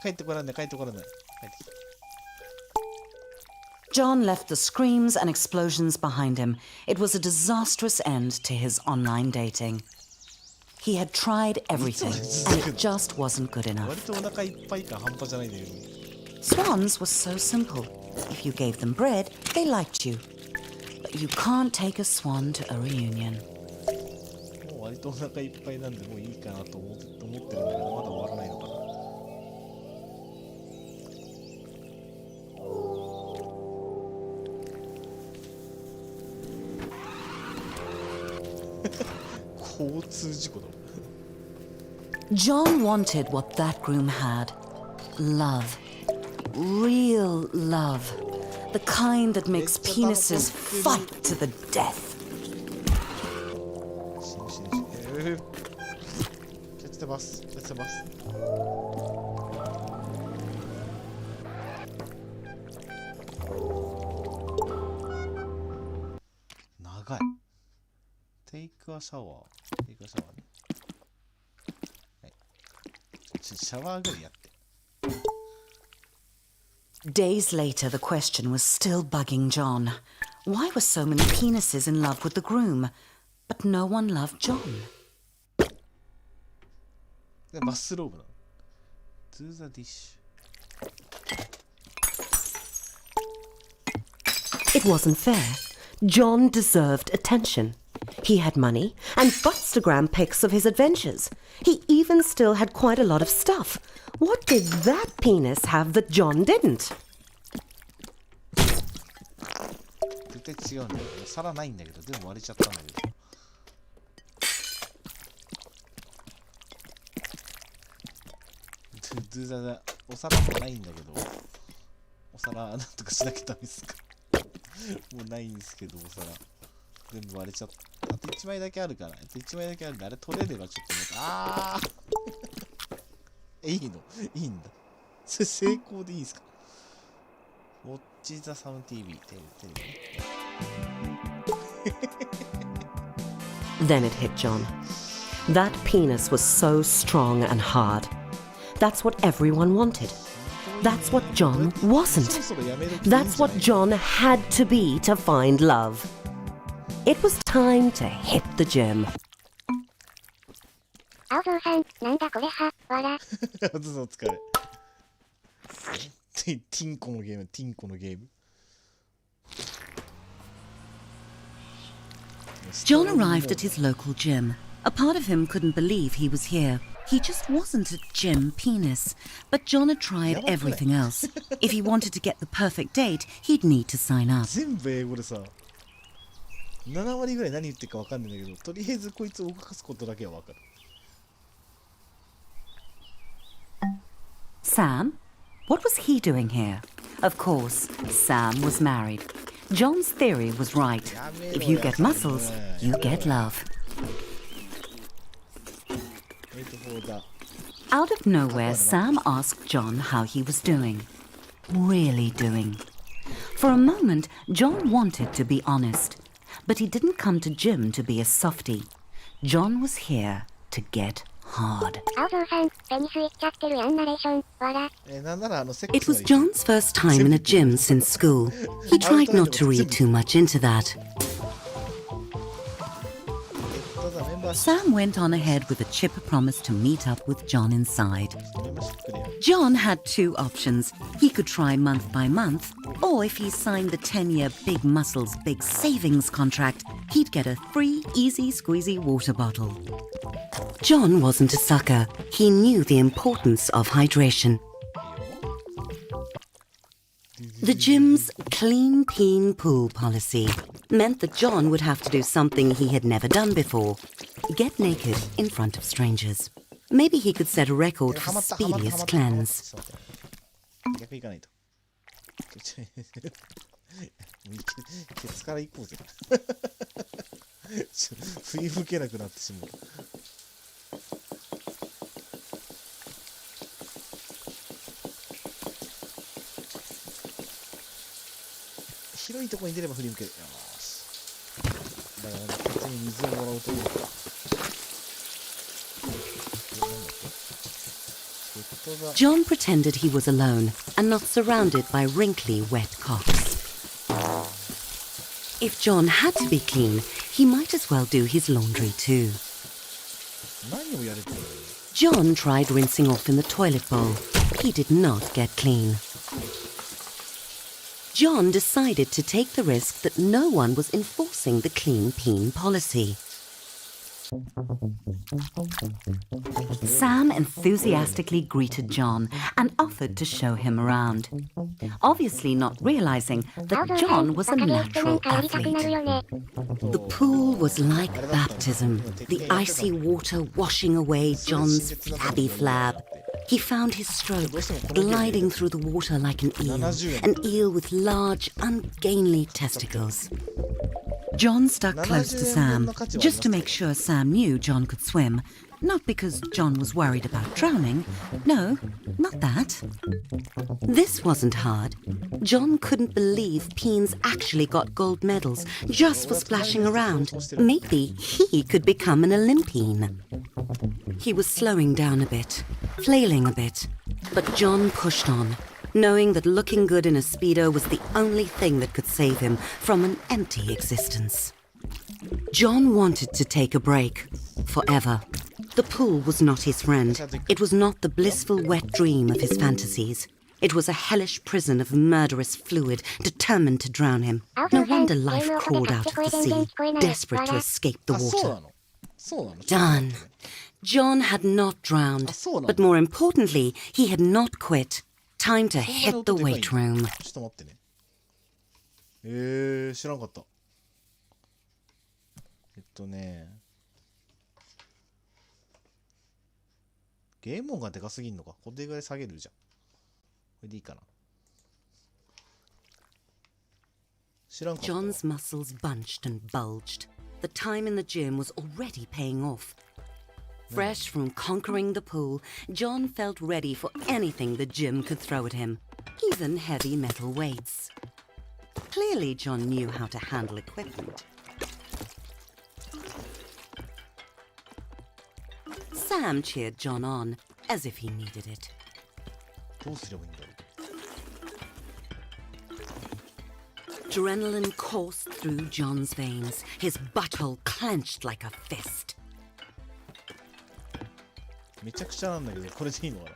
帰ってこらんね、帰ってこらんね。帰ってきた。 John left the screams and explosions behind him. It was a disastrous end to his online dating. He had tried everything, and it just wasn't good 割 enough. とお腹いっぱい感半端じゃないんだけど。 Swans were so simple. If you gave them bread, they liked you. But you can't take a swan to a reunion. もう割とお腹いっぱいなんでもういいかなと思ってるんだけど、まだ終わらないのかな。交通事故だ。 John wanted what that groom had. Love. Real love. The kind that makes penises fight to the death. 死ぬ死ぬ死ぬ。キャッチてます。キャッチてます。長い。テイクアシャワー。テイクアシャワーね。はい。シャワーぐらいやって。 Days later, the question was still bugging John. Why were so many penises in love with the groom? But no one loved John. でバスローブなの。Do the dish. It wasn't fair. John deserved attention. He had money and Butstagram pics of his adventures. He even still had quite a lot of stuff. What did that penis have that John didn't? 絶対違うんだけど、皿ないんだけど、全部割れちゃったんだけど。お皿もないんだけど、お皿なんとかしなきゃダメですか。もうないんですけど、お皿。全部割れちゃった。あと1枚だけあるから。1枚だけあるんで、あれ取れればちょっと待って。あーいいのいいんだ。それ成功でいいですか。ウォッチザサウン TV テレビね。Then it hit John. That penis was so strong and hard. That's what everyone wanted. That's what John wasn't. That's what John had to be to find love. It was time to hit the gym. 青ゾウさん、なんだこれは、わら。お疲れ。ティンコのゲーム、ティンコのゲーム。John arrived at his local gym. A part of him couldn't believe he was here. He just wasn't a gym penis. But John had tried everything else. If he wanted to get the perfect date, he'd need to sign up. 全部英語でさ。7割ぐらい何言ってるか分かんないんだけど、とりあえずこいつを動かすことだけは分かる。 Sam? What was he doing here? Of course, Sam was married. John's theory was right. If you get muscles, you get love. Out of nowhere, Sam asked John how he was doing. Really doing. For a moment, John wanted to be honest, but he didn't come to gym to be a softie. John was here to get hard. It was John's first time in a gym since school. He tried not to read too much into that. Sam went on ahead with a chipper promise to meet up with John inside. John had two options. He could try month by month, or if he signed the 10-year Big Muscles Big Savings contract, he'd get a free easy squeezy water bottle. John wasn't a sucker. He knew the importance of hydration. The gym's clean peen pool policy meant that John would have to do something he had never done before. Get naked in front of strangers. Maybe he could set a record for speediest cleanse. ケツから行こうぜ。振り向けなくなってしまう。広いところに出れば振り向ける。よし。だからこっちに水をもらうというか。John pretended he was alone and not surrounded by wrinkly, wet cocks. If John had to be clean, he might as well do his laundry too. John tried rinsing off in the toilet bowl. He did not get clean. John decided to take the risk that no one was enforcing the clean peen policy. Sam enthusiastically greeted John and offered to show him around, obviously not realizing that John was a natural athlete. The pool was like baptism, the icy water washing away John's flabby flab. He found his stroke, gliding through the water like an eel with large, ungainly testicles. John stuck close to Sam, just to make sure Sam knew John could swim. Not because John was worried about drowning. No, not that. This wasn't hard. John couldn't believe Peens actually got gold medals just for splashing around. Maybe he could become an Olympian. He was slowing down a bit, flailing a bit, but John pushed on, knowing that looking good in a Speedo was the only thing that could save him from an empty existence. John wanted to take a break, forever. The pool was not his friend. It was not the blissful wet dream of his fantasies. It was a hellish prison of murderous fluid, determined to drown him. No wonder life crawled out of the sea, desperate to escape the water. Done. John had not drowned, but more importantly, he had not quit. Time to hit the weight room. ちょっと待ってね。知らんかった。ゲーム音がでかすぎんのか。これぐらい下げるじゃん。これでいいかな。知らんかった。John's muscles bunched and bulged. The time in the gym was already paying off. Fresh from conquering the pool, John felt ready for anything the gym could throw at him, even heavy metal weights. Clearly, John knew how to handle equipment. Sam cheered John on, as if he needed it. どうすればいいんだろう。 Adrenaline coursed through John's veins, his butthole clenched like a fist. めちゃくちゃなんだけど、これでいいのか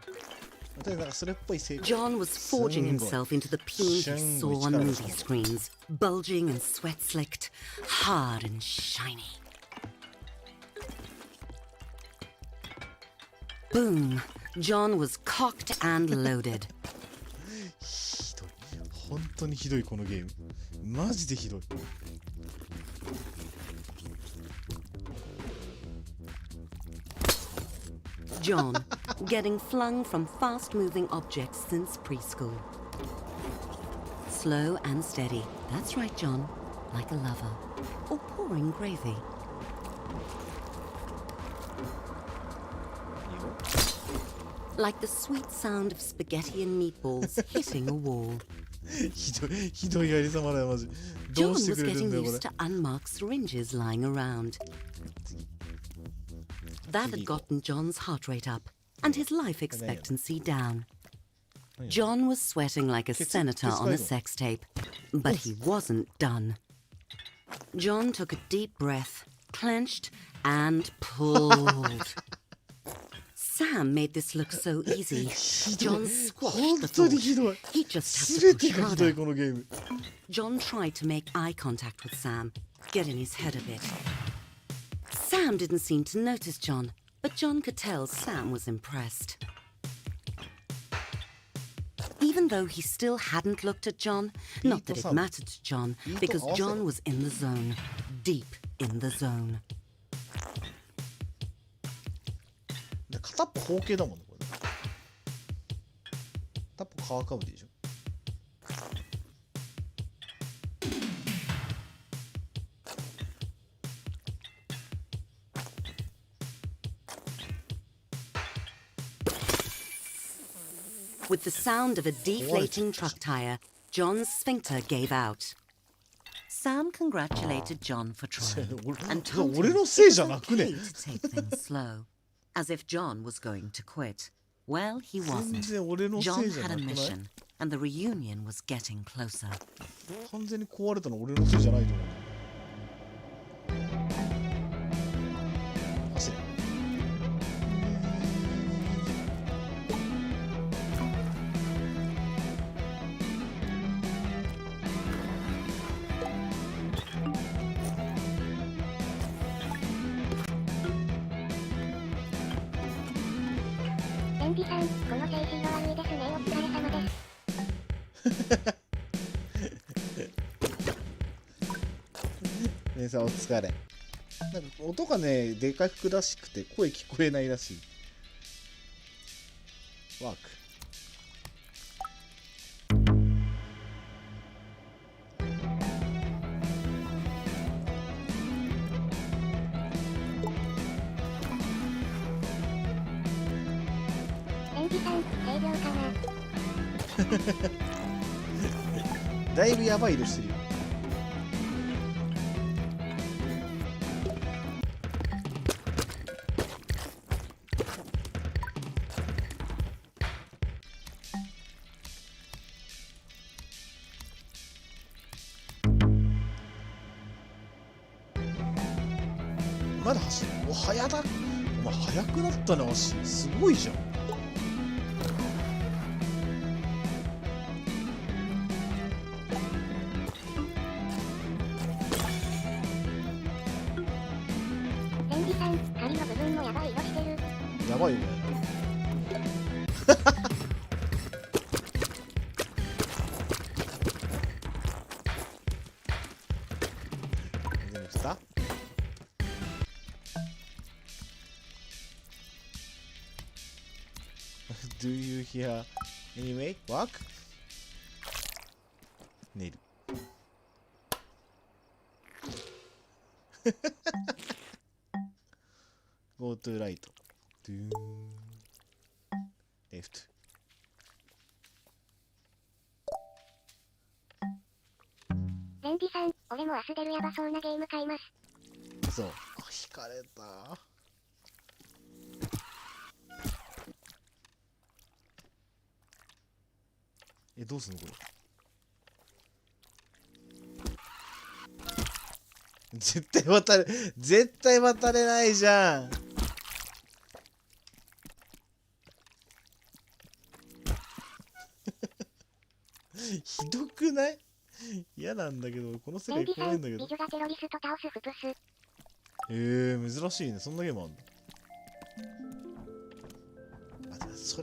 な。なんかそれっぽい成功。 John was forging himself into the peen he saw on movie screens, bulging and sweat-slicked, hard and shiny. Boom! John was cocked and loaded. ひどい。本当にひどいこのゲーム。マジでひどい。John, getting flung from fast-moving objects since preschool. Slow and steady. That's right, John. Like a lover. Or pouring gravy. いいよ。 Like the sweet sound of spaghetti and meatballs hitting a wall. ひどいやりさまだよ、マジ。ど John うして was くれるん getting だよ、こ used れ。 to unmarked syringes lying around. That had gotten John's heart rate up and his life expectancy down. John was sweating like a senator on a sex tape, but he wasn't done. John took a deep breath, clenched, and pulled. Sam made this look so easy. John squashed the 本当に thought. ひどい。 He just す had べ to て push がひどい、 harder. このゲーム。 John tried to make eye contact with Sam, get in his head a bit. Sam didn't seem to notice John, but John could tell Sam was impressed. Even though he still hadn't looked at John, not that it mattered to John, because John was in the zone, deep in the zone. で片っぽ方形だもんね、これ。片っぽ皮かぶりでしょ。With the sound of a deflating truck tire, John's sphincter gave out. Sam congratulated John for trying and told him 俺 it のせい was じゃなくね okay to take things slow, as if John was going to quit. Well, he 全 wasn't. 然俺のせ John いじゃ had な a くない mission, and the reunion was getting closer. 完全に壊れたの俺のせいじゃないと思う。走れ。レンジさん、この静止度悪いですね。お疲れ様です。姉さんお疲れ。なんか音がね、でかくらしくて声聞こえないらしい。ワーク。レンジさん、軽量かな。だいぶやばい色してるよ。まだ走る。お、早だ。お前速くなったね、足。すごいじゃん。レンジさん、仮の部分もやばい色してる。やばいよね。全部来た？Do you hear anyway? Walk? 寝る。Go to right. Do left. レンジさん、俺も明日出るヤバそうなゲーム買います。そう。あ、引かれた。え、どうすんのこれ。絶対渡れ、絶対渡れないじゃん。ひどくない？嫌なんだけど、この世レンジさん、界怖いんだけど。美女がテロリスト倒すフプス。珍しいね。そんなゲームあんの？あ、そ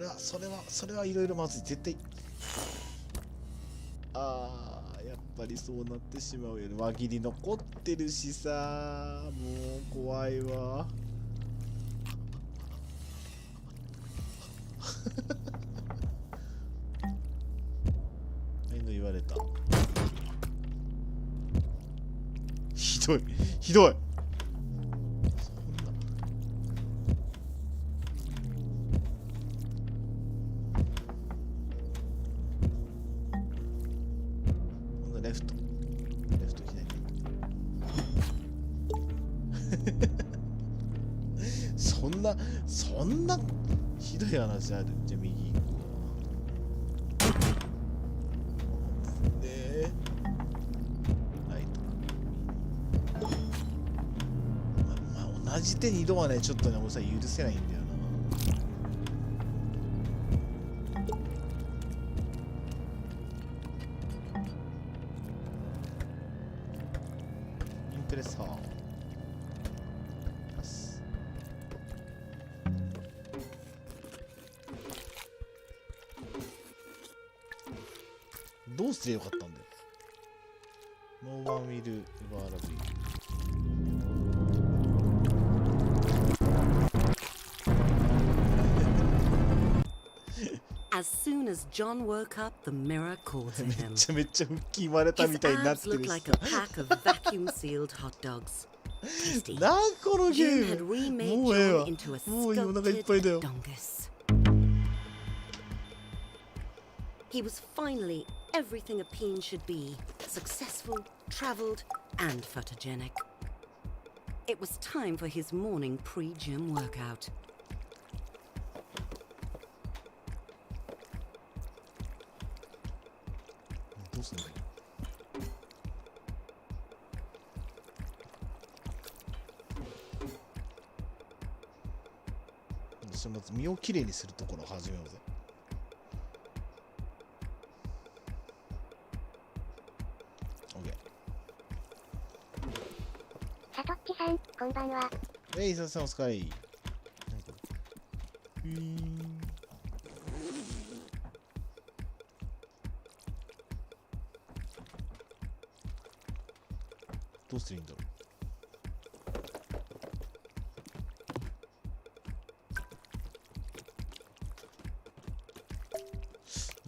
れはいろいろまずい。絶対。あー、やっぱりそうなってしまうよね。輪切り残ってるしさ、もう怖いわ。言われた。ひどいひどい。レフト左そんなひどい話ある。じゃあ右行こう。でライト。同じ手2度はねちょっとね俺さ許せないんだよな。インプレッサーどうすりゃよかったんだよ。ノーワンウィルバーラビー。As soon as John woke up, the mirror called to め him. ちゃめちゃ腹筋割れた His みたいになっ abs てる looked し like a pack of vacuum-sealed hot dogs. Tasty. なんこのゲ Jim ー had ム remade もうええ John わ into a もういいお腹いっぱいだ sculpted よ。 dongus. He was finally everything a peen should be: successful, travelled, and photogenic. It was time for his morning pre-gym workout. どうすんの。私まず身をきれいにするところを始めようぜ。さとっちさん、こんばんは。伊佐さんお疲れ。何これ。どうすりゃいいんだろう。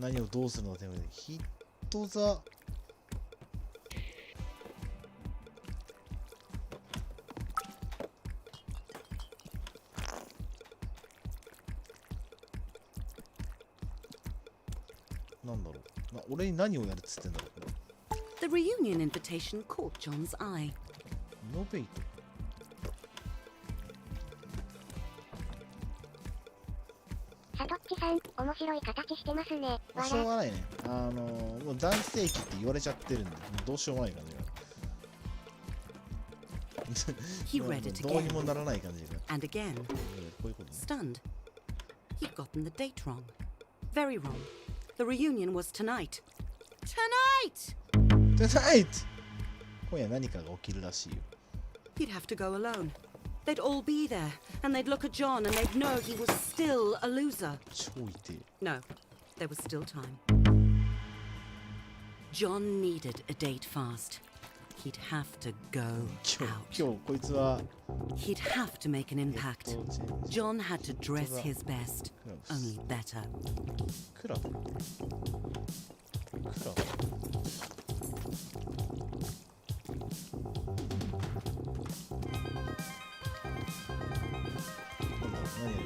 何をどうするのか手前でヒットザなんだろう。俺に何をやるっつってんだろう。これ The reunion invitation caught John's eye. イノベート。さとっちさん、面白い形してますね。しょうがないね。もう男性器って言われちゃってるんで、もうどうしようもない感じが。He read it どうに again もならない感じが。 and again. こういうことね。 Stunned. He'd gotten the date wrong. Very wrong. The reunion was tonight. Tonight! Tonight! 今夜何かが起きるらしいよ。 He'd have to go alone. They'd all be there, and they'd look at John and they'd know he was still a loser. 超痛い。 No, there was still time. John needed a date fast. He'd have to go 今 out. 日こいつは He'd have to make an impact. John had to dress his best, only better. クラブクラブ何やる。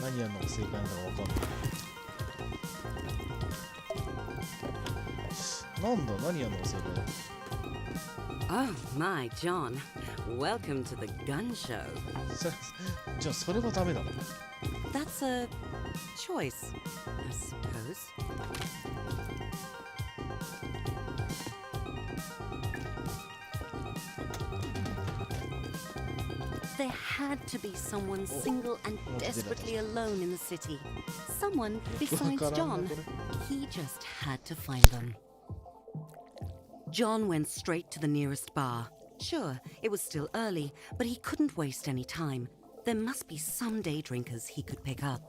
何やるのが正解なのか分かんない。なんだ何やるのが正解だ。 Oh my, John. Welcome to the gun show. じゃあそれはダメだ。 That's a choice, I suppose. There had to be someone single and desperately alone in the city. Someone besides John. He just had to find them. John went straight to the nearest bar. Sure, it was still early, but he couldn't waste any time. There must be some day drinkers he could pick up.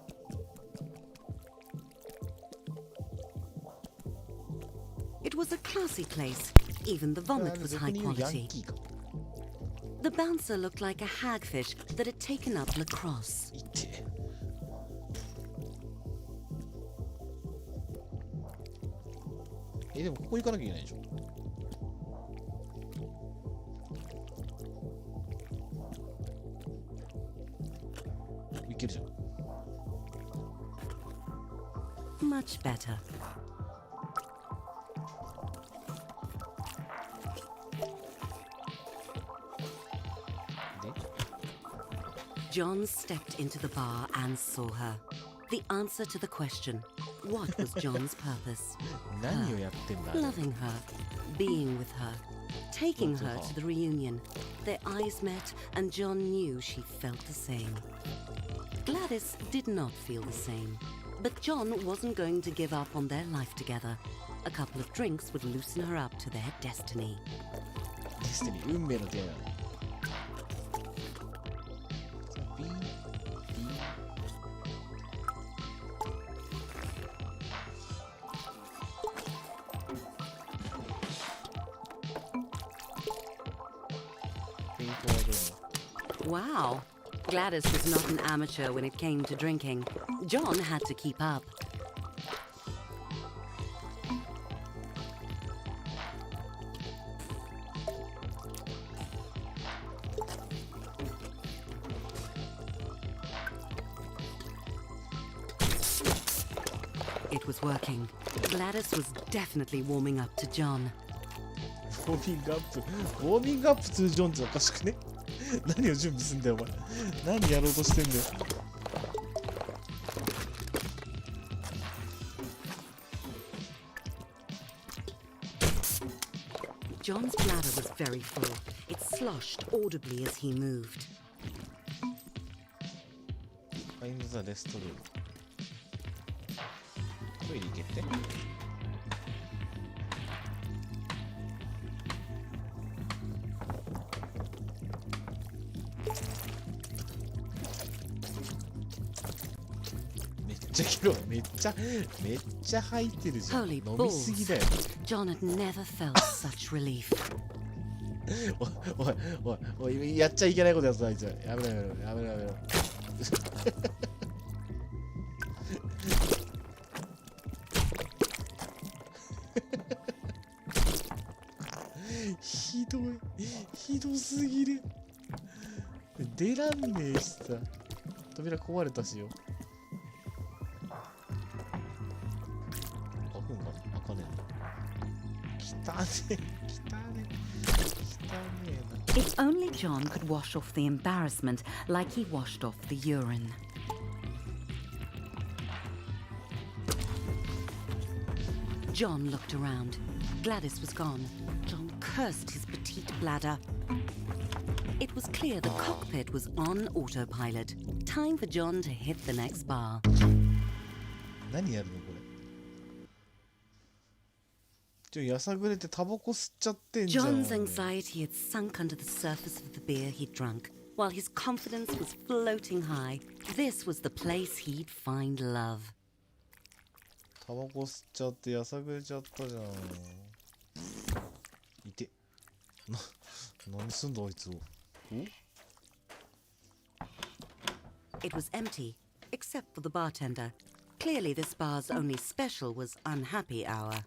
It was a classy place. Even the vomit was 俗 high に言うヤン quality. キーか。 The bouncer looked like a hagfish that had taken up lacrosse. いて。でもここ行かなきゃいけないでしょ。いけるじゃん。 Much better. John stepped into the bar and saw her. The answer to the question, what was John's purpose? 何をやってんだあれ。 Loving her, being with her, taking her to the reunion. Their eyes met, and John knew she felt the same. Gladys did not feel the same, but John wasn't going to give up on their life together. A couple of drinks would loosen her up to their destiny. デスティニー、運命の出会い。Wow, Gladys was not an amateur when it came to drinking. John had to keep up. It was working. Gladys was definitely warming up to John. ウォーミングアップ、ウォーミングアップ2ジョンっておかしくね。何を準備すんだよお前。何やろうとしてんだよ。John's bladder was very full. It sloshed audibly as he moved. Find the restroom. トイレ行けって。めっちゃ切ろう。めっちゃ入ってるじゃん。 Holy 飲みすぎだよ。 John had never felt such relief. おい、やっちゃいけないことやつだ、あいつ。やめろ。ひどすぎる。出らんねえしさ。扉壊れたしよ。開くんかな？開かねえな。汚ねえな。 If only John could wash off the embarrassment like he washed off the urine. John looked around. Gladys was gone. John cursed his petite bladder. It was clear the cockpit was on autopilot. Time for John to hit the next bar. 何やるのこれ。やさぐれてタバコ吸っちゃってんじゃん。 John's anxiety had sunk under the surface of the beer he'd drunk, while his confidence was floating high. This was the place he'd find love. タバコ吸っちゃってやさぐれちゃったじゃん。いて。何すんだあいつを。It was empty, except for the bartender. Clearly this bar's only special was unhappy hour.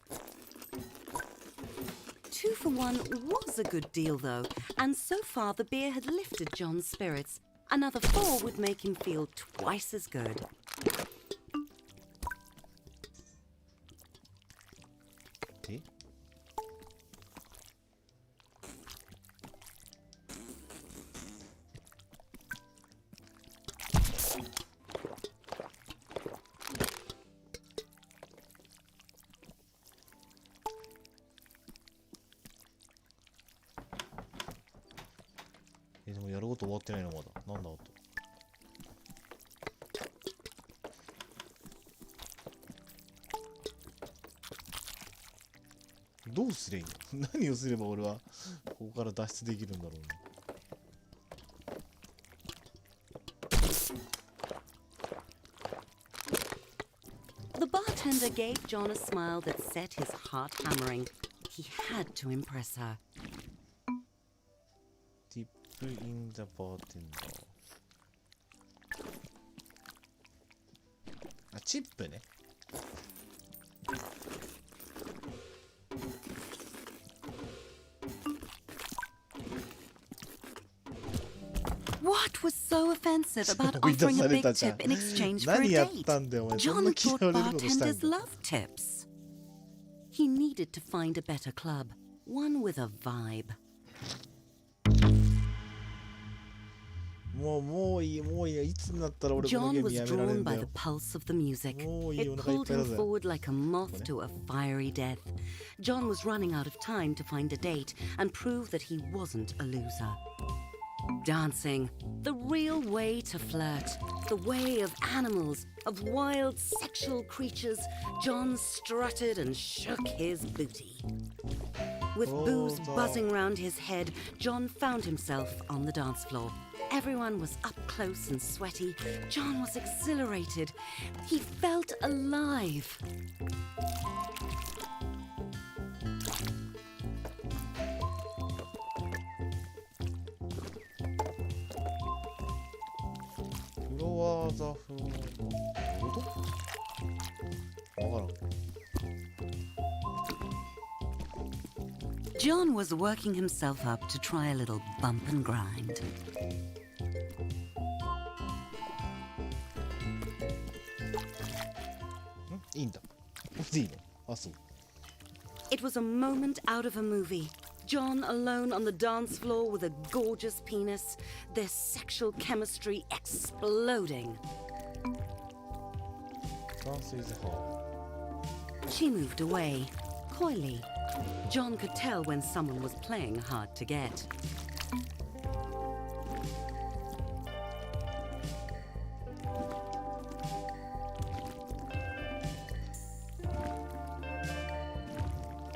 2 for 1 was a good deal though, and so far the beer had lifted John's spirits. Another 4 would make him feel twice as good. ででもやること終わってないのまだ。なんだあと。どうすればいいの？何をすれば俺はここから脱出できるんだろうね。The bartender gave John a smile that set his heart hammering. He had to impress her. Tip in the bartender. あ、チップね。What was so offensive about offering a big tip in exchange for a 何やっ date? たんだよお前。そん John な thought 嫌われることしたん bartenders だ。 love tips. He needed to find a better club, one with a vibe. もういい、もういい。いつになったら俺このゲ John ーム was やめられる drawn んだ by the よ。 pulse of the music. もういい、お It 腹いっ pulled ぱいだ him ぜ。 forward like a moth to a fiery death. John was running out of time to find a date and prove that he wasn't a loser. Dancing, the real way to flirt, the way of animals, of wild sexual creatures, John strutted and shook his booty. With booze buzzing round his head, John found himself on the dance floor. Everyone was up close and sweaty. John was exhilarated. He felt alive. Floor the floor. どういうことわからん。John was working himself up to try a little bump and grind. いいんだ。これでいいの？あ、そう。It was a moment out of a movie. John alone on the dance floor with a gorgeous penis, their sexual chemistry exploding. Dance is hard. She moved away, coyly. John could tell when someone was playing hard to get.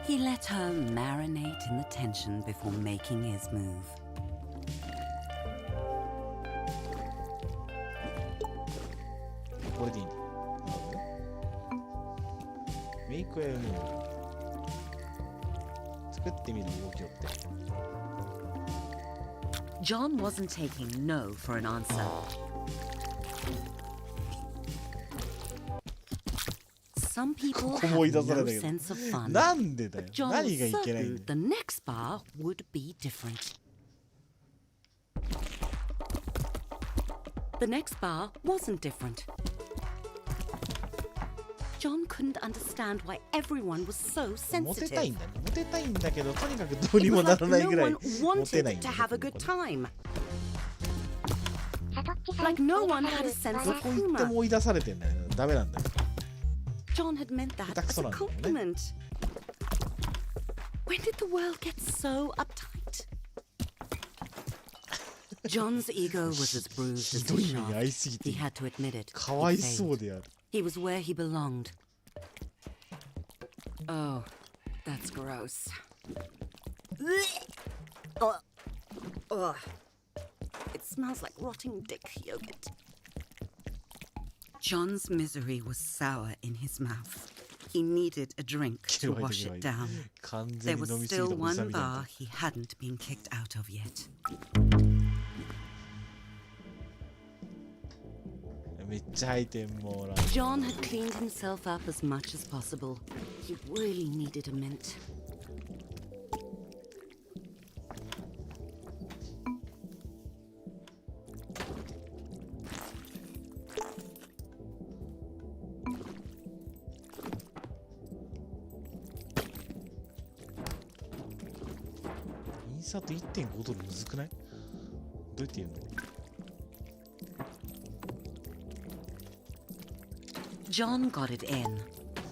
He let her marinate in the tension before making his move. これでいいんだ。なるほどね。メイクやるの。作ってみる動きをって。John wasn't taking no for an answer. Some people have 思い出され no たけど。 sense of fun. なんでだよ。 John 何 was がいけないん certain だ the よ。 next bar would be different. The next bar wasn't different. John couldn't understand why everyone was so モテたい sensitive. んだね。モテたいんだけど、とにかくどう It にも was な like らない no ぐらい one モテ wanted ないん to だよ。 have a good time. さとっちさん Like no one had a sense ど of こ行って humor. も追い出されてんだよ。ダメなんだよ。 John had meant that as a compliment. When did the world get so uptight? John's ego was as bruised as ひど his い目に遭いすぎ shaft. て He had to admit it. かわい He そう failed. である。 He was where he belonged. Oh, that's gross. Ugh. Ugh. It smells like rotting dick yogurt. John's misery was sour in his mouth. He needed a drink to wash it down. 完 There 全に was 飲みすぎ still たおじさ one んみたい bar な。 he hadn't been kicked out of yet. めっちゃ吐いてんもうら。 John had cleaned himself up as much as possible. He really needed a mint. $インサート1.5ドルむずくない？どうやって言うの？ John got it in,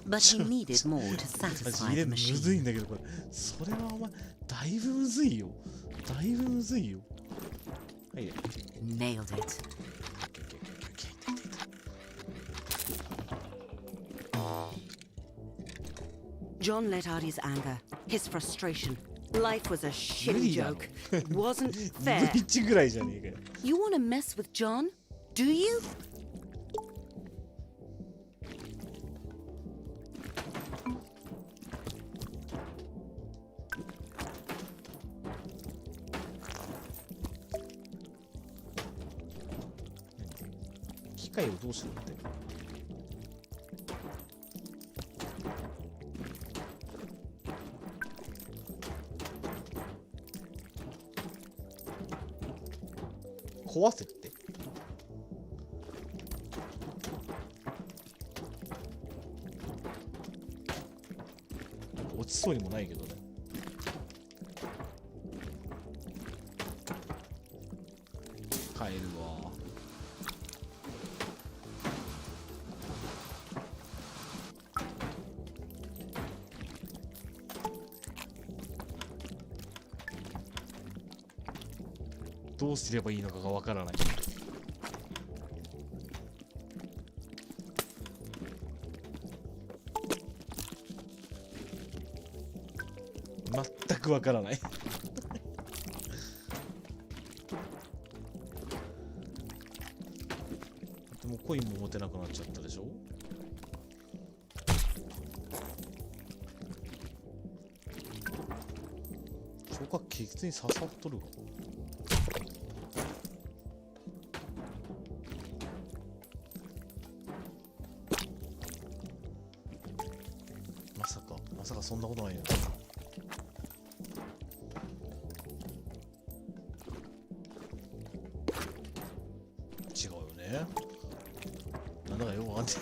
but he needed more to マジ satisfy 入れ the るのむずい machine. んだけどこれ。それはお前、だいぶむずいよ。だいぶむずいよ。はい。 Nailed it. John let out his anger, his frustration. Life was a shitty joke. It wasn't ブ fair. リッジぐらいじゃねえかよ。 You want to mess with John? Do you? 機械をどうしろって。壊せって。落ちそうにもないけどね。帰るわ。どうすればいいのかがわからない。全くわからない。でもコインも持てなくなっちゃったでしょ。消火器ケツに刺さっとるわ。まさかそんなことないよ。違うよね。なんだかよくわかんない。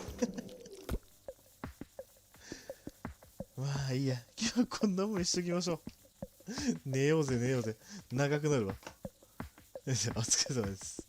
まあいいや、今日はこんなもんにしときましょう。寝ようぜ。長くなるわ。お疲れ様です。